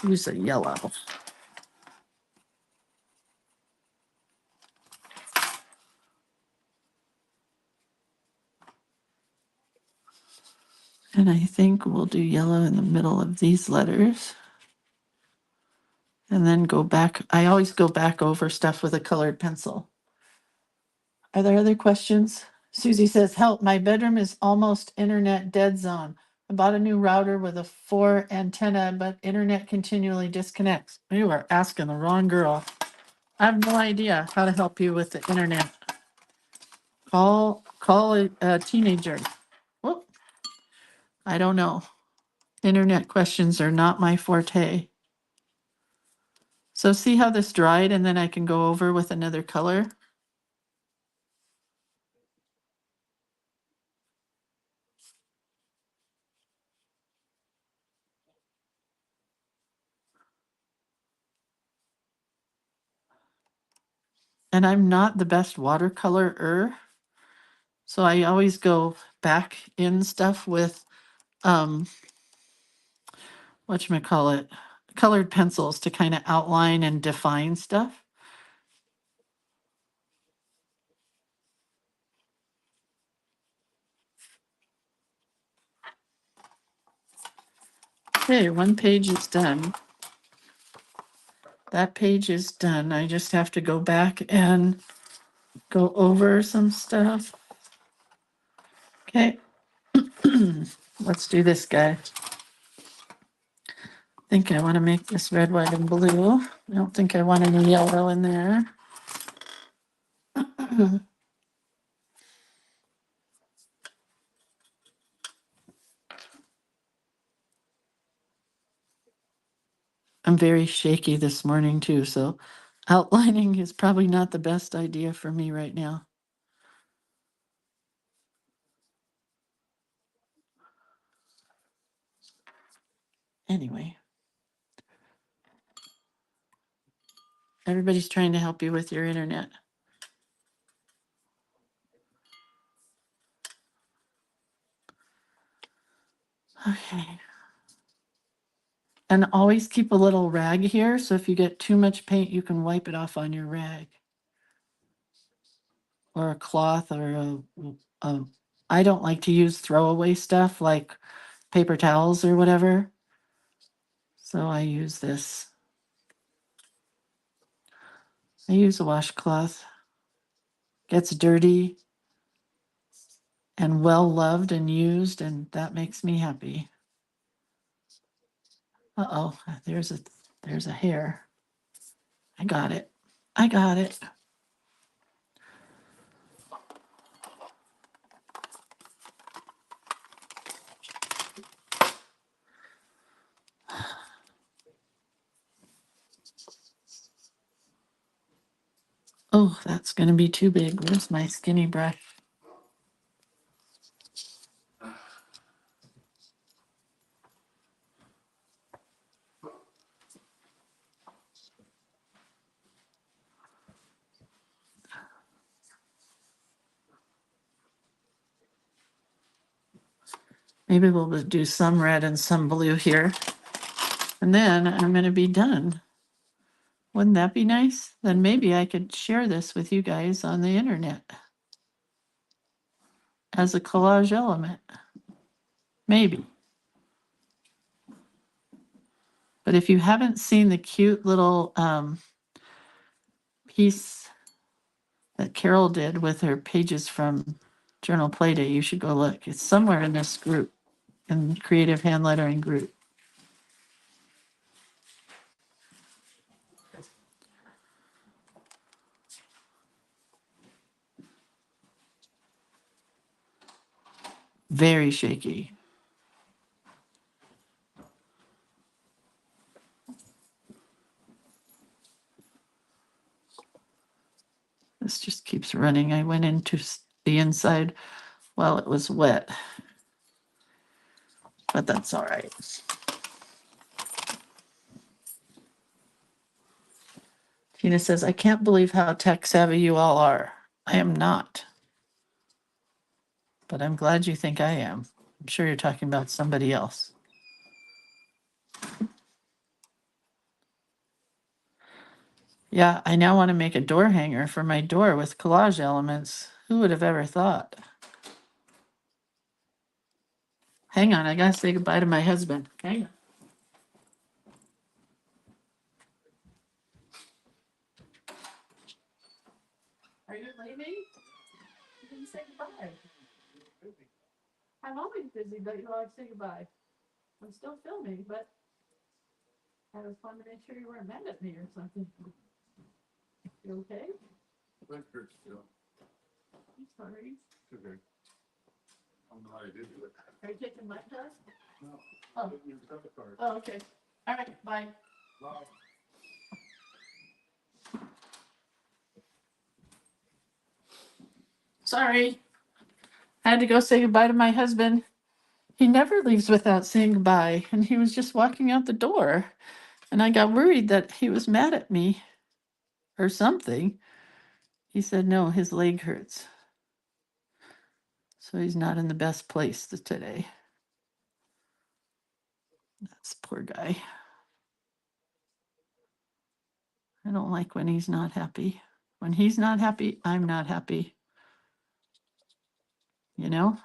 Use a yellow. And I think we'll do yellow in the middle of these letters. And then go back. I always go back over stuff with a colored pencil. Are there other questions? Susie says, help, my bedroom is almost internet dead zone. I bought a new router with a 4 antenna, but internet continually disconnects. You are asking the wrong girl. I have no idea how to help you with the internet. Call a teenager. Whoop. I don't know. Internet questions are not my forte. So see how this dried, and then I can go over with another color. And I'm not the best watercolorer, so I always go back in stuff with whatchamacallit, colored pencils to kind of outline and define stuff. Okay, one page is done. That page is done. I just have to go back and go over some stuff. Okay, let's do this guy. I think I want to make this red, white, and blue. I don't think I want any yellow in there. I'm very shaky this morning too, so outlining is probably not the best idea for me right now. Anyway, everybody's trying to help you with your internet. Okay. And always keep a little rag here, so if you get too much paint, you can wipe it off on your rag. Or a cloth or a I don't like to use throwaway stuff like paper towels or whatever. So I use this. I use a washcloth. Gets dirty and well loved and used, and that makes me happy. Uh-oh, there's a hair. I got it. I got it. Oh, that's gonna be too big. Where's my skinny brush? Maybe we'll just do some red and some blue here. And then I'm gonna be done. Wouldn't that be nice? Then maybe I could share this with you guys on the internet as a collage element. Maybe. But if you haven't seen the cute little piece that Carol did with her pages from Journal Playday, you should go look. It's somewhere in this group, in Creative Hand Lettering group. Very shaky. This just keeps running. I went into the inside while it was wet, but that's all right. Tina says, I can't believe how tech savvy you all are. I am not, but I'm glad you think I am. I'm sure you're talking about somebody else. Yeah, I now want to make a door hanger for my door with collage elements. Who would have ever thought? Hang on, I gotta say goodbye to my husband. Hang on. Are you leaving? You didn't say goodbye. I'm always busy, but you always say goodbye. I'm still filming, but I was wanting to make sure you weren't mad at me or something. You okay? That hurts still. I'm sorry. Okay. I don't know how you did it. Are you taking my test? No. Oh. Your credit card. Oh, okay. All right, bye. Bye. Sorry. I had to go say goodbye to my husband. He never leaves without saying goodbye, and he was just walking out the door. And I got worried that he was mad at me or something. He said, no, his leg hurts. So he's not in the best place today. That's poor guy. I don't like when he's not happy. When he's not happy, I'm not happy. You know?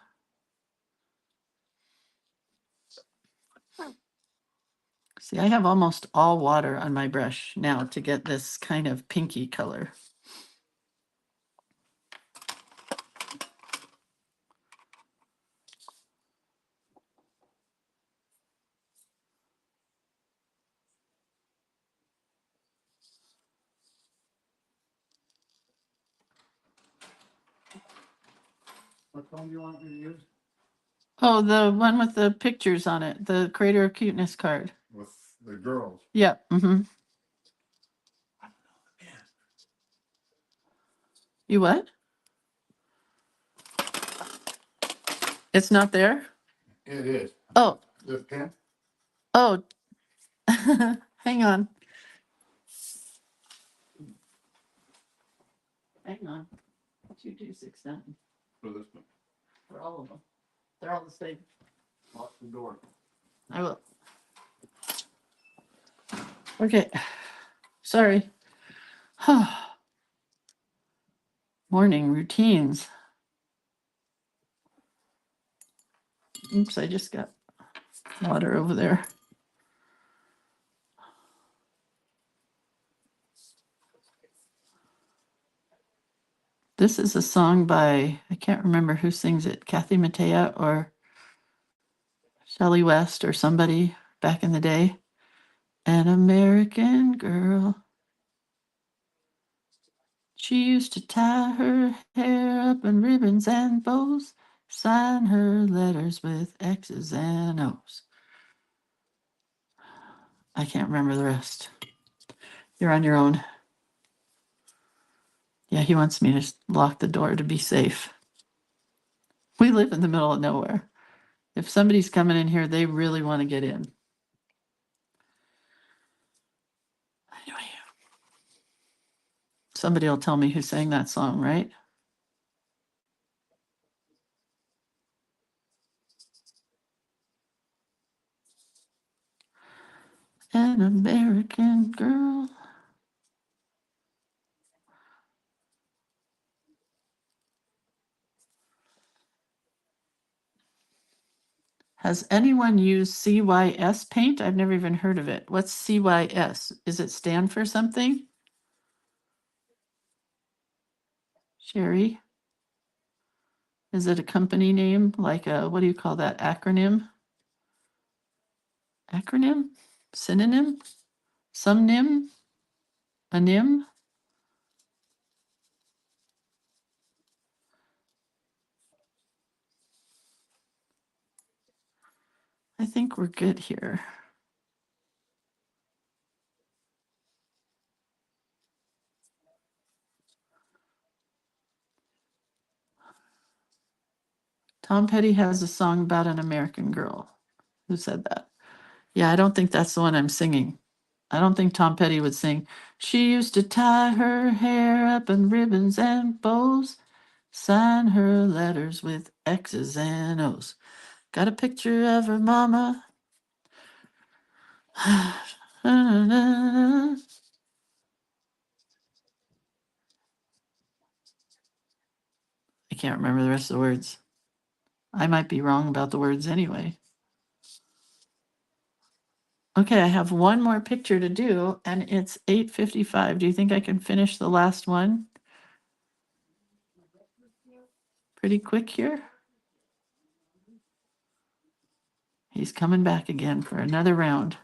See, I have almost all water on my brush now to get this kind of pinky color. What phone do you want me to use? Oh, the one with the pictures on it, the Creator of Cuteness card. With the girls. Yeah. Mm-hmm. You what? It's not there? It is. Oh, The pen? oh. Hang on. Hang on. 2269 For this one. for all of them. They're all the same. Lock the door. I will. Okay. Sorry. Morning routines. Oops, I just got water over there. This is a song by, I can't remember who sings it, Kathy Mattea or Shelley West or somebody back in the day. An American girl. She used to tie her hair up in ribbons and bows, sign her letters with X's and O's. I can't remember the rest. You're on your own. Yeah, he wants me to lock the door to be safe. We live in the middle of nowhere. If somebody's coming in here, they really want to get in. Anyway, somebody will tell me who sang that song, right? An American girl. Has anyone used CYS paint? I've never even heard of it. What's CYS? Is it stand for something? Sherry? Is it a company name? Like a, what do you call that acronym? Acronym? Synonym? Sumnym? A nym? I think we're good here. Tom Petty has a song about an American girl. Who said that? Yeah, I don't think that's the one I'm singing. I don't think Tom Petty would sing, she used to tie her hair up in ribbons and bows, sign her letters with X's and O's. Got a picture of her mama. I can't remember the rest of the words. I might be wrong about the words anyway. Okay, I have one more picture to do, and it's 8:55. Do you think I can finish the last one pretty quick here? He's coming back again for another round.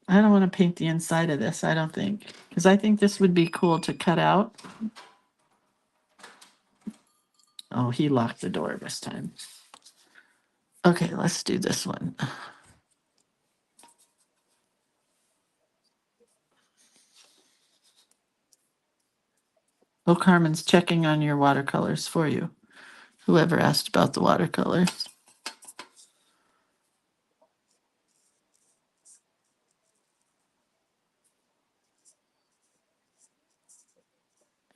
I don't want to paint the inside of this, I don't think, because I think this would be cool to cut out. Oh, he locked the door this time. Okay, let's do this one. Oh, Carmen's checking on your watercolors for you. Whoever asked about the watercolors.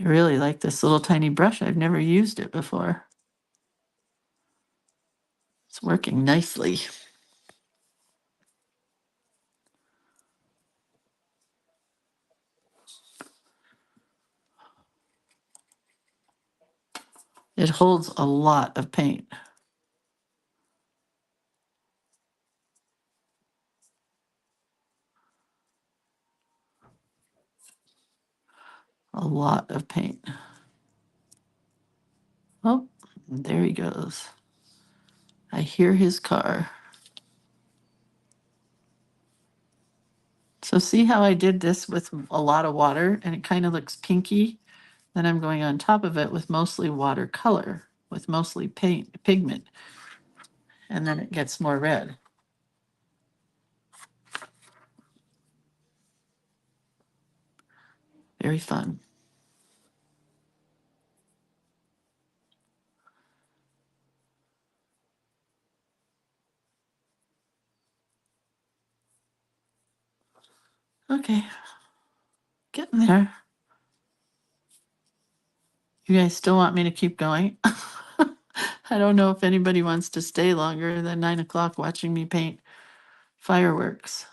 I really like this little tiny brush. I've never used it before. It's working nicely. It holds a lot of paint. A lot of paint. Oh, there he goes. I hear his car. So see how I did this with a lot of water and it kind of looks pinky? Then I'm going on top of it with mostly watercolor, with mostly paint, pigment. And then it gets more red. Very fun. Okay, getting there. You guys still want me to keep going? I don't know if anybody wants to stay longer than 9 o'clock watching me paint fireworks.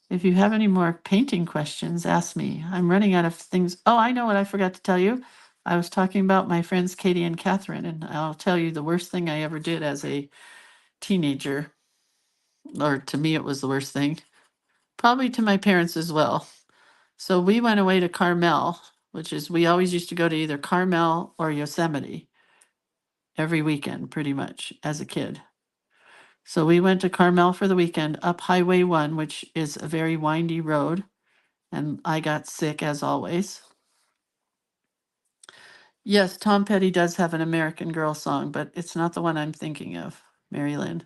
If you have any more painting questions, ask me. I'm running out of things. Oh, I know what I forgot to tell you. I was talking about my friends Katie and Catherine, and I'll tell you the worst thing I ever did as a teenager, or to me, it was the worst thing, probably to my parents as well. So we went away to Carmel which is we always used to go to either Carmel or Yosemite every weekend, pretty much, as a kid. So we went to Carmel for the weekend up Highway 1, which is a very windy road. And I got sick as always. Yes, Tom Petty does have an American Girl song, but it's not the one I'm thinking of, Mary Lynn.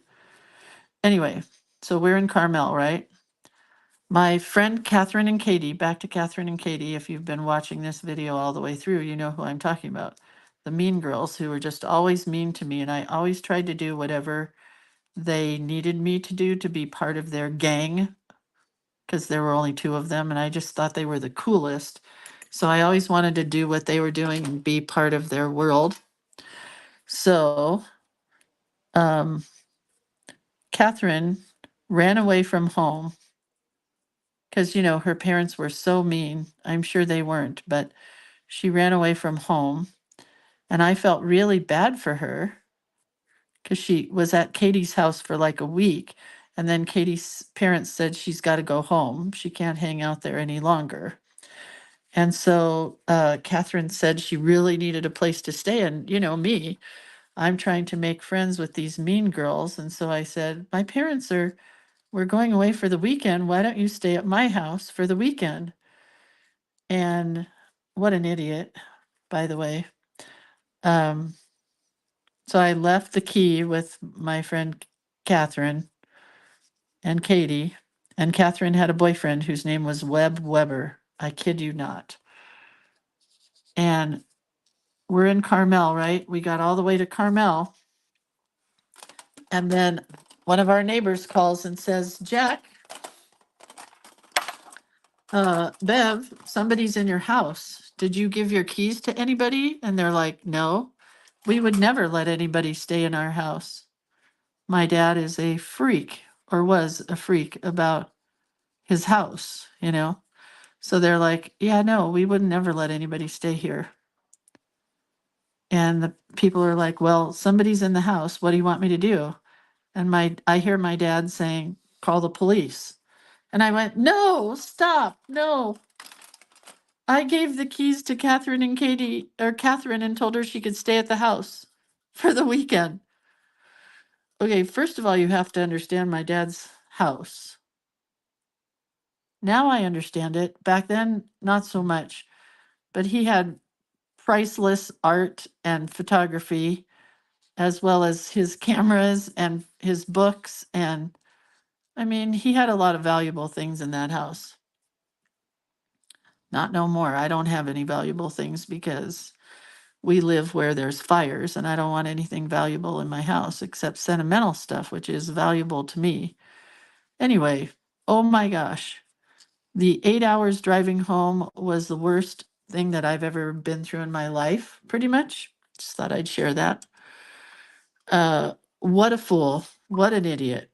Anyway, so we're in Carmel, right? My friend Catherine and Katie, back to Catherine and Katie, if you've been watching this video all the way through, you know who I'm talking about. The mean girls who were just always mean to me, and I always tried to do whatever they needed me to do to be part of their gang, because there were only two of them, and I just thought they were the coolest. So I always wanted to do what they were doing and be part of their world. So Catherine ran away from home because, you know, her parents were so mean. I'm sure they weren't, but she ran away from home. And I felt really bad for her because she was at Katie's house for like a week. And then Katie's parents said she's got to go home. She can't hang out there any longer. And so Catherine said she really needed a place to stay. And, you know, me, I'm trying to make friends with these mean girls. And so I said, my parents we're going away for the weekend. Why don't you stay at my house for the weekend? And what an idiot, by the way. So I left the key with my friend Catherine and Katie. And Catherine had a boyfriend whose name was Webb Weber. I kid you not. And we're in Carmel, right? We got all the way to Carmel. And then one of our neighbors calls and says, Jack, Bev, somebody's in your house. Did you give your keys to anybody? And they're like, no, we would never let anybody stay in our house. My dad is a freak, or was a freak about his house, you know? So they're like, yeah, no, we would never let anybody stay here. And the people are like, well, somebody's in the house. What do you want me to do? And I hear my dad saying, call the police. And I went, no, stop, no. I gave the keys to Catherine and Katie, or Catherine, and told her she could stay at the house for the weekend. Okay, first of all, you have to understand my dad's house. Now I understand it. Back then, not so much. But he had priceless art and photography, as well as his cameras and his books. And I mean, he had a lot of valuable things in that house. Not no more. I don't have any valuable things because we live where there's fires, and I don't want anything valuable in my house except sentimental stuff, which is valuable to me. Anyway, oh my gosh. The 8 hours driving home was the worst thing that I've ever been through in my life, pretty much. Just thought I'd share that. What a fool. What an idiot.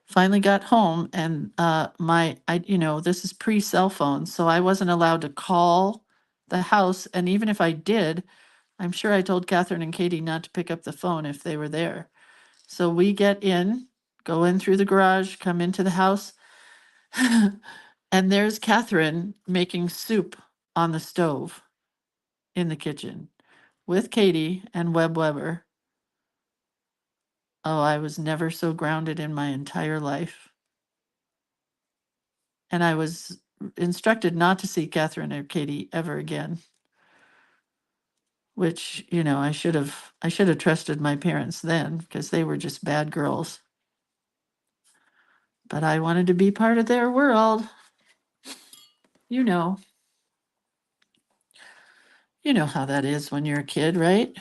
Finally got home, and this is pre-cell phone, so I wasn't allowed to call the house. And even if I did, I'm sure I told Catherine and Katie not to pick up the phone if they were there. So we get in, go in through the garage, come into the house, and there's Catherine making soup on the stove in the kitchen with Katie and Webb Weber. Oh, I was never so grounded in my entire life. And I was instructed not to see Catherine or Katie ever again, which, you know, I should have trusted my parents then because they were just bad girls. But I wanted to be part of their world. You know. You know how that is when you're a kid, right?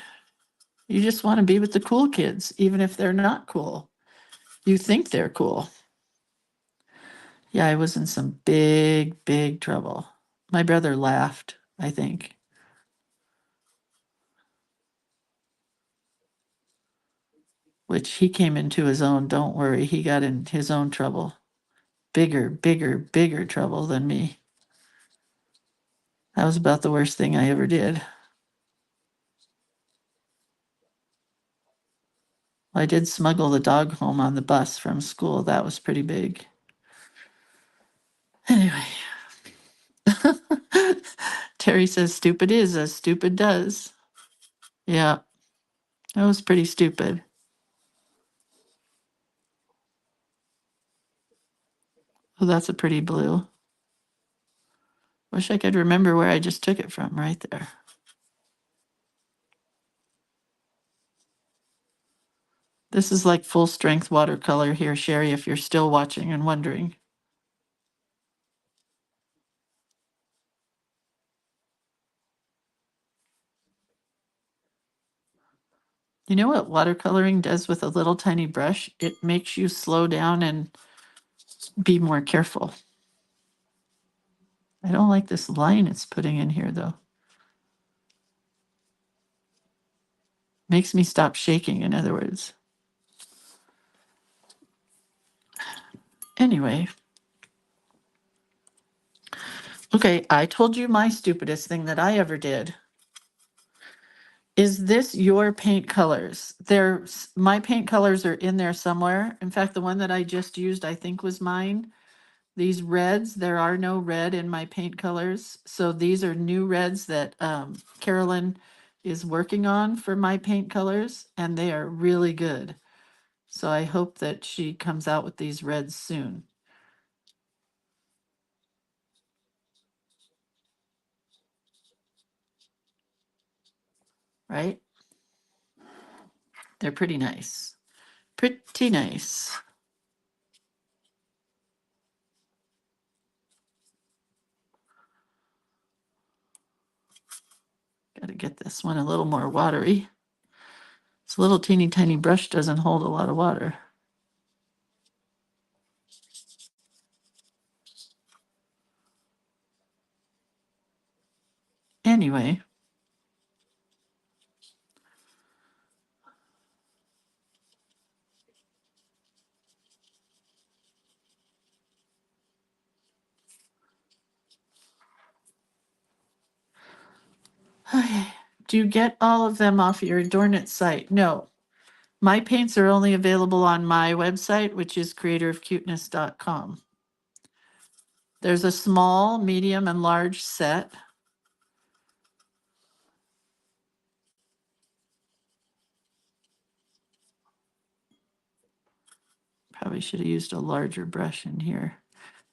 You just want to be with the cool kids, even if they're not cool. You think they're cool. Yeah, I was in some big, big trouble. My brother laughed, I think. Which he came into his own. Don't worry, he got in his own trouble. Bigger, bigger, bigger trouble than me. That was about the worst thing I ever did. I did smuggle the dog home on the bus from school. That was pretty big. Anyway. Terry says stupid is as stupid does. Yeah, that was pretty stupid. Oh, that's a pretty blue. Wish I could remember where I just took it from, right there. This is like full strength watercolor here, Sherry, if you're still watching and wondering. You know what watercoloring does with a little tiny brush? It makes you slow down and be more careful. I don't like this line it's putting in here though. Makes me stop shaking, in other words. Anyway. Okay, I told you my stupidest thing that I ever did. Is this your paint colors? My paint colors are in there somewhere. In fact, the one that I just used, I think was mine. These reds, there are no red in my paint colors. So these are new reds that Carolyn is working on for my paint colors, and they are really good. So I hope that she comes out with these reds soon. Right? They're pretty nice. Pretty nice. Got to get this one a little more watery. This little teeny tiny brush doesn't hold a lot of water. Anyway. Okay. Do you get all of them off your Adornit site? No. My paints are only available on my website, which is creatorofcuteness.com. There's a small, medium, and large set. Probably should have used a larger brush in here.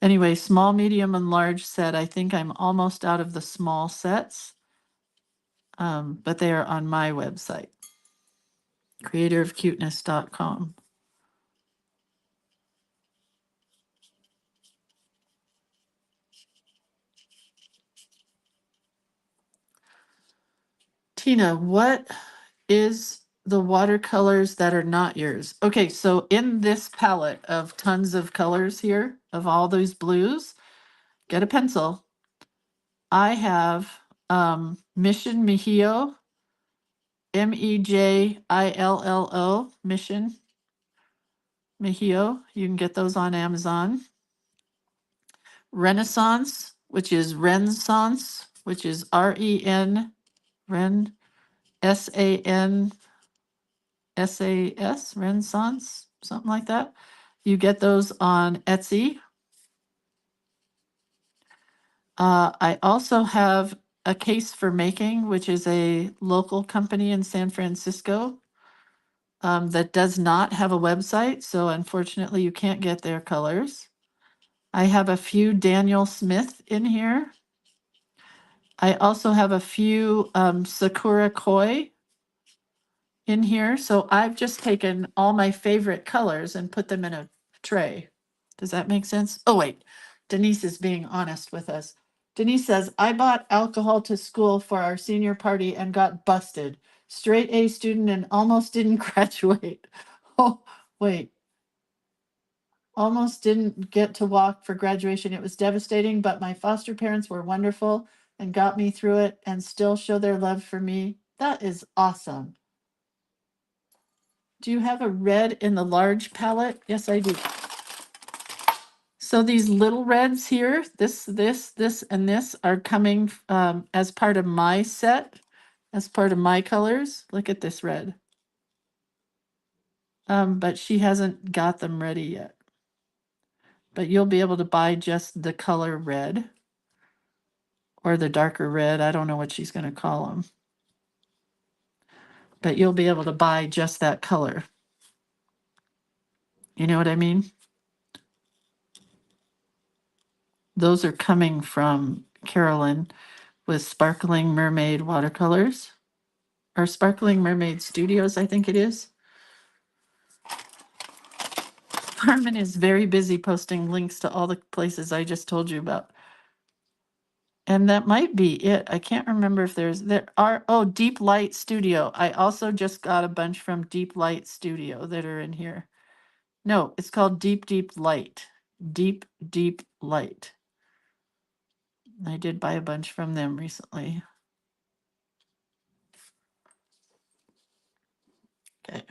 Anyway, small, medium, and large set. I think I'm almost out of the small sets, but they are on my website, creatorofcuteness.com. Tina, what is the watercolors that are not yours? Okay, so in this palette of tons of colors here, of all those blues, get a pencil. I have Mission Mejillo, Mejillo, Mission Mejillo. You can get those on Amazon. Renaissance, which is Renaissance, which is R-E-N, Ren, S-A-N, S-A-S, Renaissance, something like that. You get those on Etsy. I also have A Case for Making, which is a local company in San Francisco that does not have a website. So unfortunately, you can't get their colors. I have a few Daniel Smith in here. I also have a few Sakura Koi in here. So I've just taken all my favorite colors and put them in a tray. Does that make sense? Oh, wait. Denise is being honest with us. Denise says, I bought alcohol to school for our senior party and got busted. Straight A student and almost didn't graduate. Oh, wait. Almost didn't get to walk for graduation. It was devastating, but my foster parents were wonderful and got me through it and still show their love for me. That is awesome. Do you have a red in the large palette? Yes, I do. So these little reds here, this, and this are coming as part of my set, as part of my colors. Look at this red. But she hasn't got them ready yet. But you'll be able to buy just the color red. or the darker red. I don't know what she's going to call them. But you'll be able to buy just that color. You know what I mean? Those are coming from Carolyn with Sparkling Mermaid watercolors, or Sparkling Mermaid Studios, I think it is. Carmen is very busy posting links to all the places I just told you about. And that might be it. I can't remember if there are, oh, Deep Light Studio. I also just got a bunch from Deep Light Studio that are in here. No, it's called Deep Light. Deep Light. I did buy a bunch from them recently. Okay.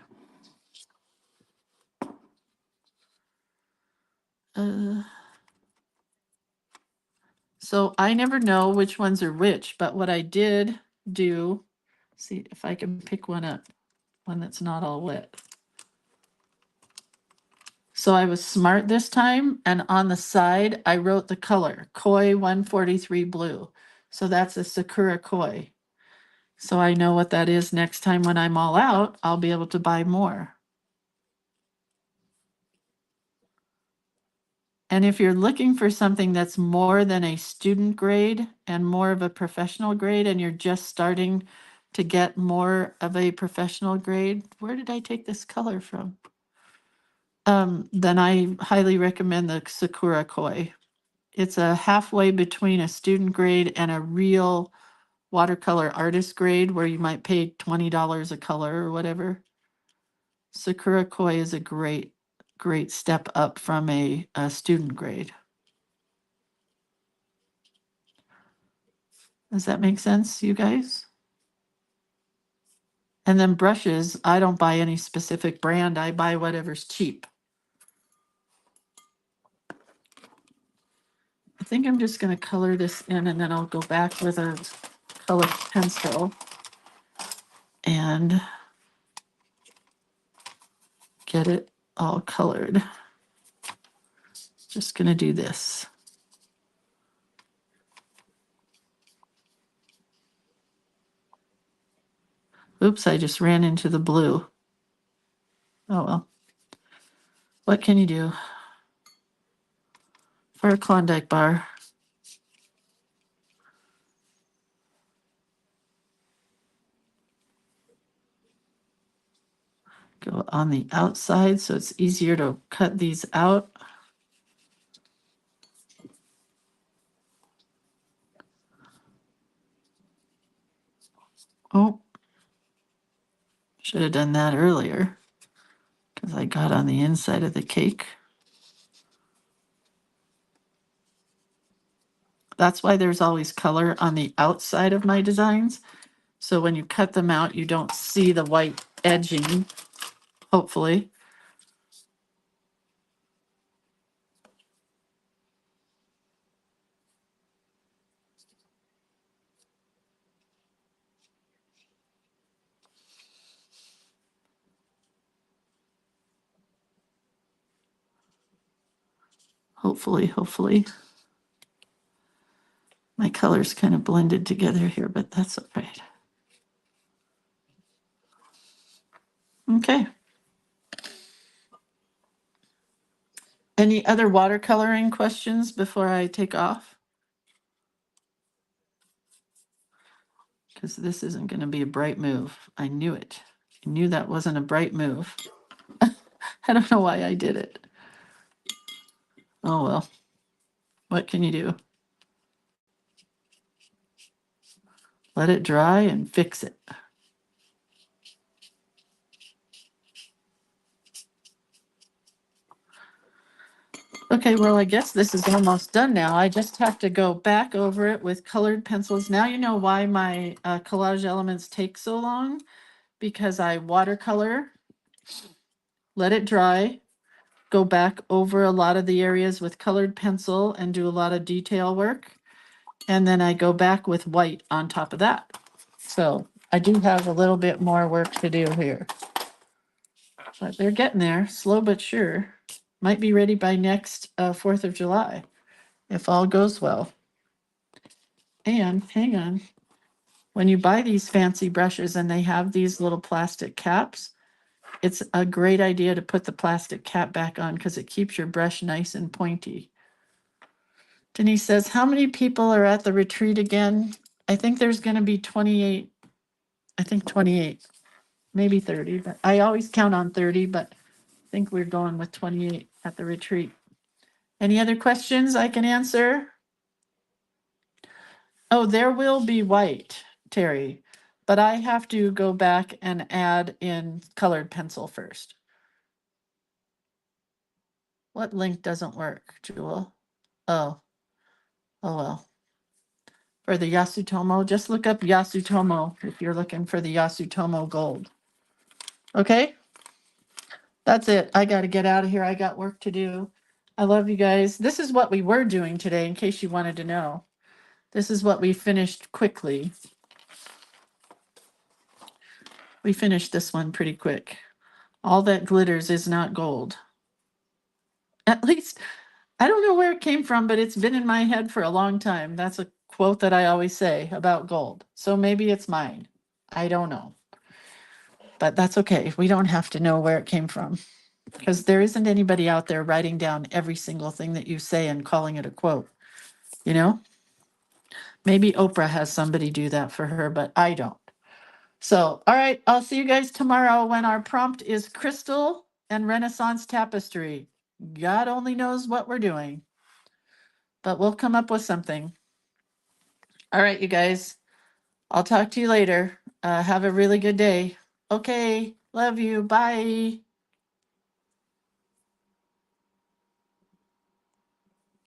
So I never know which ones are which, but what I did do, see if I can pick one up, one that's not all wet. So I was smart this time, and on the side, I wrote the color, Koi 143 blue. So that's a Sakura Koi. So I know what that is next time when I'm all out, I'll be able to buy more. And if you're looking for something that's more than a student grade and more of a professional grade, and you're just starting to get more of a professional grade, where did I take this color from? Then I highly recommend the Sakura Koi. It's a halfway between a student grade and a real watercolor artist grade where you might pay $20 a color or whatever. Sakura Koi is a great step up from a student grade. Does that make sense, you guys? And then brushes, I don't buy any specific brand. I buy whatever's cheap. I think I'm just going to color this in, and then I'll go back with a colored pencil and get it all colored. Just going to do this. Oops, I just ran into the blue. Oh well. What can you do for a Klondike bar? Go on the outside so it's easier to cut these out. Oh, should have done that earlier because I got on the inside of the cake. That's why there's always color on the outside of my designs. So when you cut them out, you don't see the white edging, hopefully. Hopefully. My colors kind of blended together here, but that's all right. Okay. Any other watercoloring questions before I take off? Because this isn't going to be a bright move. I knew it. I knew that wasn't a bright move. I don't know why I did it. Oh well. What can you do? Let it dry and fix it. Okay, well, I guess this is almost done now. I just have to go back over it with colored pencils. Now you know why my collage elements take so long, because I watercolor, let it dry, go back over a lot of the areas with colored pencil and do a lot of detail work. And then I go back with white on top of that. So I do have a little bit more work to do here. But they're getting there, slow but sure. Might be ready by next 4th of July, if all goes well. And hang on, when you buy these fancy brushes and they have these little plastic caps, it's a great idea to put the plastic cap back on because it keeps your brush nice and pointy. Denise says, how many people are at the retreat again? I think there's going to be 28. I think 28, maybe 30, but I always count on 30, but I think we're going with 28 at the retreat. Any other questions I can answer? Oh, there will be white, Terry, but I have to go back and add in colored pencil first. What link doesn't work, Jewel? Oh, oh well. For the Yasutomo, just look up Yasutomo if you're looking for the Yasutomo gold. Okay, that's it. I got to get out of here. I got work to do. I love you guys. This is what we were doing today, in case you wanted to know. This is what we finished quickly. We finished this one pretty quick. All that glitters is not gold. At least, I don't know where it came from, but it's been in my head for a long time. That's a quote that I always say about gold. So maybe it's mine. I don't know. But that's okay. We don't have to know where it came from because there isn't anybody out there writing down every single thing that you say and calling it a quote. You know, maybe Oprah has somebody do that for her, but I don't. So, all right, I'll see you guys tomorrow when our prompt is crystal and Renaissance tapestry. God only knows what we're doing, but we'll come up with something. All right, you guys, I'll talk to you later. Have a really good day. Okay, love you. Bye.